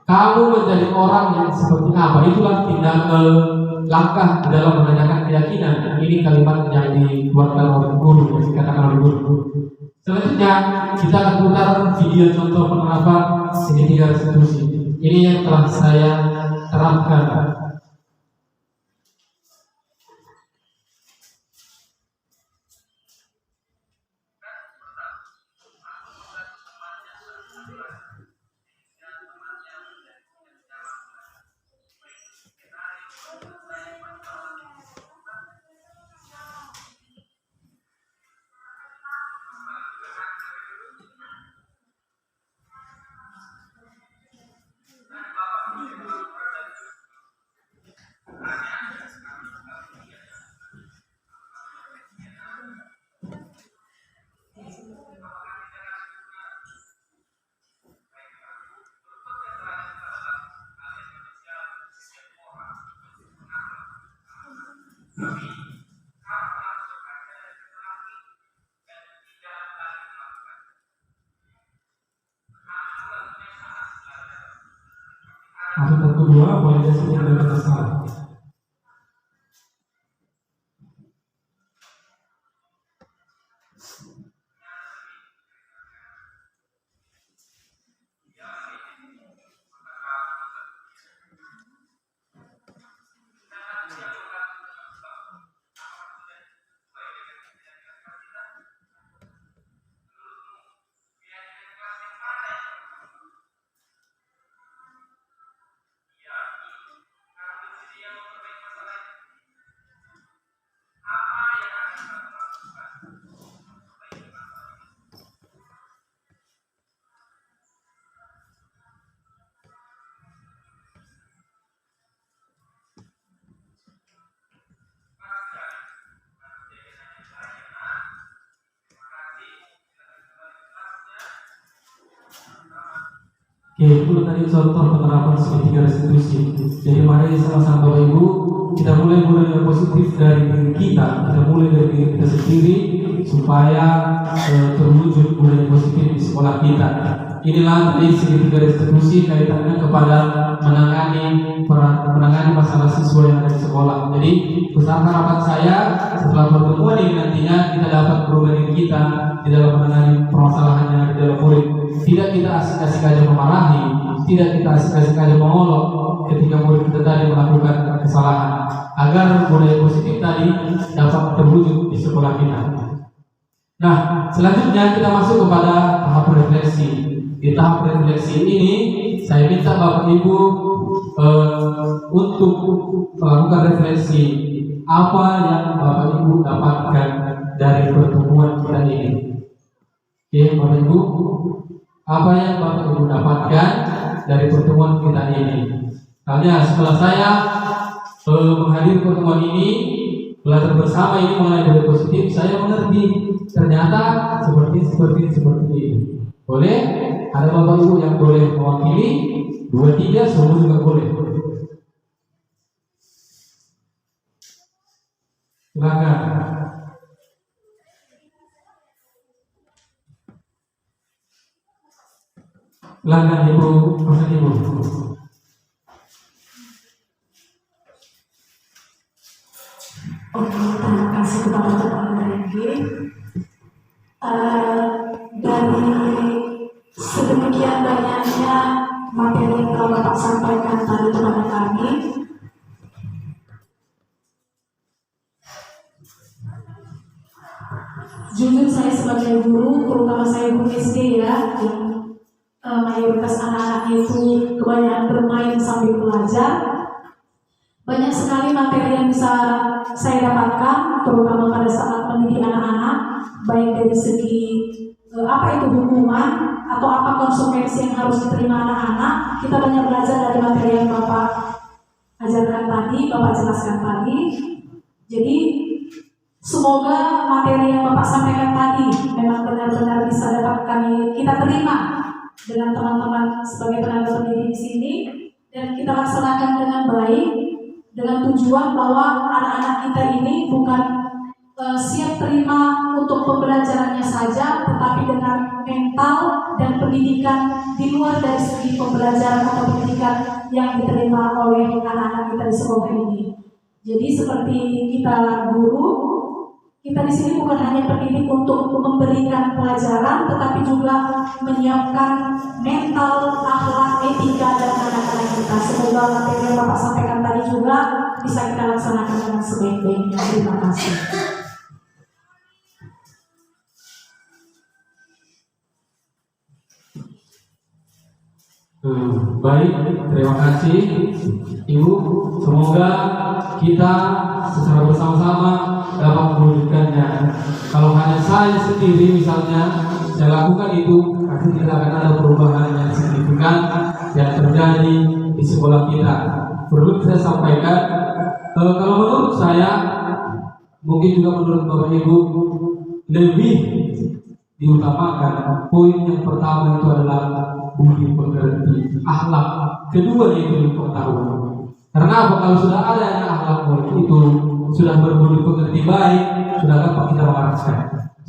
Kamu menjadi orang yang seperti apa? Itulah tindakan langkah dalam menanyakan keyakinan. Ini kalimat yang dibuatkan oleh guru, yang dikatakan oleh guru. Selanjutnya kita akan putar video contoh penerapan segitiga restitusi. Ini yang telah saya terapkan. Masukan kedua, validasi identitas salah. Oke, itu tadi contoh penerapan segitiga restitusi. Jadi mari sama-sama Bapak Ibu kita mulai budaya positif dari diri kita mulai dari diri kita sendiri supaya terwujud budaya positif di sekolah kita. Inilah tadi segitiga restitusi kaitannya kepada menangani masalah siswa yang ada di sekolah. Jadi besar harapan saya setelah pertemuan ini nantinya kita dapat berubah diri kita di dalam menangani permasalahan yang ada di dalam murid. Tidak kita asik-asik aja memarahi, tidak kita asik-asik aja mengolok ketika murid kita tadi melakukan kesalahan, agar budaya positif tadi dapat terwujud di sekolah kita. Nah, selanjutnya kita masuk kepada tahap refleksi. Di tahap refleksi ini saya minta Bapak Ibu untuk melakukan refleksi apa yang Bapak Ibu dapatkan dari pertemuan kita ini. Oke, Bapak Ibu, apa yang Bapak Ibu dapatkan dari pertemuan kita ini? Karena setelah saya menghadiri pertemuan ini, belajar bersama ini mengenai budaya positif, saya mengerti ternyata seperti ini. Boleh? Ada Bapak Ibu yang boleh mewakili, 2, 3, semua juga boleh. Silakan. Silakan Ibu, Mas Ibu. Oke, terima kasih kepada Bapak Regi. Dari sedemikian banyaknya materi yang telah Bapak sampaikan tadi kepada kami, jujur saya sebagai guru, terutama saya guru SD ya, yang mayoritas anak-anak itu kebanyakan bermain sambil belajar. Banyak sekali materi yang bisa saya dapatkan, terutama pada saat mendidik anak-anak, baik dari segi apa itu hukuman atau apa konsekuensi yang harus diterima anak-anak. Kita banyak belajar dari materi yang Bapak ajarkan tadi, Bapak jelaskan tadi. Jadi semoga materi yang Bapak sampaikan tadi memang benar-benar bisa dapat kita terima dengan teman-teman sebagai tenaga pendidik di sini, dan kita laksanakan dengan baik, dengan tujuan bahwa anak-anak kita ini bukan siap terima untuk pembelajarannya saja, tetapi dengan mental dan pendidikan di luar dari segi pembelajaran atau pendidikan yang diterima oleh anak-anak kita di sekolah ini. Jadi seperti kita guru, kita di sini bukan hanya pendidik untuk memberikan pelajaran, tetapi juga menyiapkan mental, akhlak, etika dan anak-anak kita. Semoga materi yang Bapak sampaikan tadi juga bisa kita laksanakan dengan sebaik-baiknya. Terima kasih. Baik, terima kasih Ibu. Semoga kita secara bersama-sama dapat mewujudkannya. Kalau hanya saya sendiri misalnya saya lakukan itu, pasti tidak akan ada perubahan yang signifikan yang terjadi di sekolah kita. Perlu saya sampaikan, kalau menurut saya, mungkin juga menurut Bapak Ibu, lebih diutamakan poin yang pertama itu adalah budi pekerti, akhlak. Kedua yaitu pengetahuan. Karena apa? Kalau sudah ada yang akhlak murid itu sudah berbudi pekerti baik, sudah dapat kita wariskan.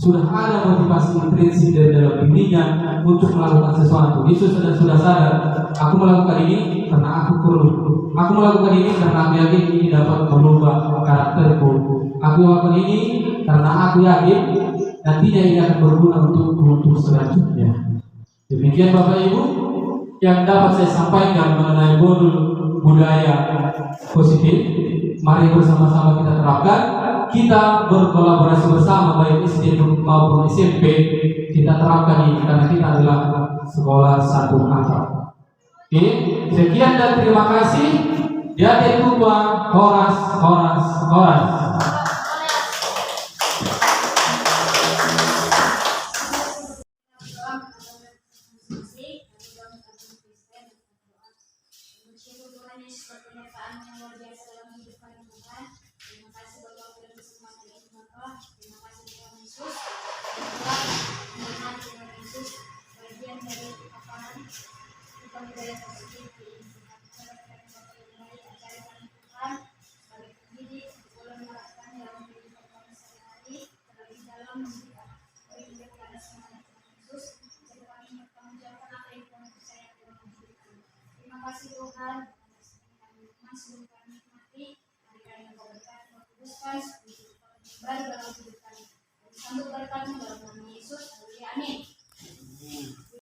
sudah ada motivasi intrinsik dari dalam dirinya untuk melakukan sesuatu. Yesus sudah sadar, aku melakukan ini karena aku perlu. Aku melakukan ini karena aku yakin ini dapat merubah karakterku. Aku melakukan ini karena aku yakin nantinya ini akan berguna untuk selanjutnya. Demikian Bapak Ibu yang dapat saya sampaikan mengenai modul budaya positif. Mari bersama-sama kita terapkan. Kita berkolaborasi bersama baik SD maupun SMP. Kita terapkan ini karena kita adalah sekolah satu atap. Oke, sekian dan terima kasih. Jadi lupa horas. Terima kasih Tuhan, masih kami nikmati hari kami berkat kuduskan baru dalam hidup kami. Sambut berkatmu dalam nama Yesus. Amin.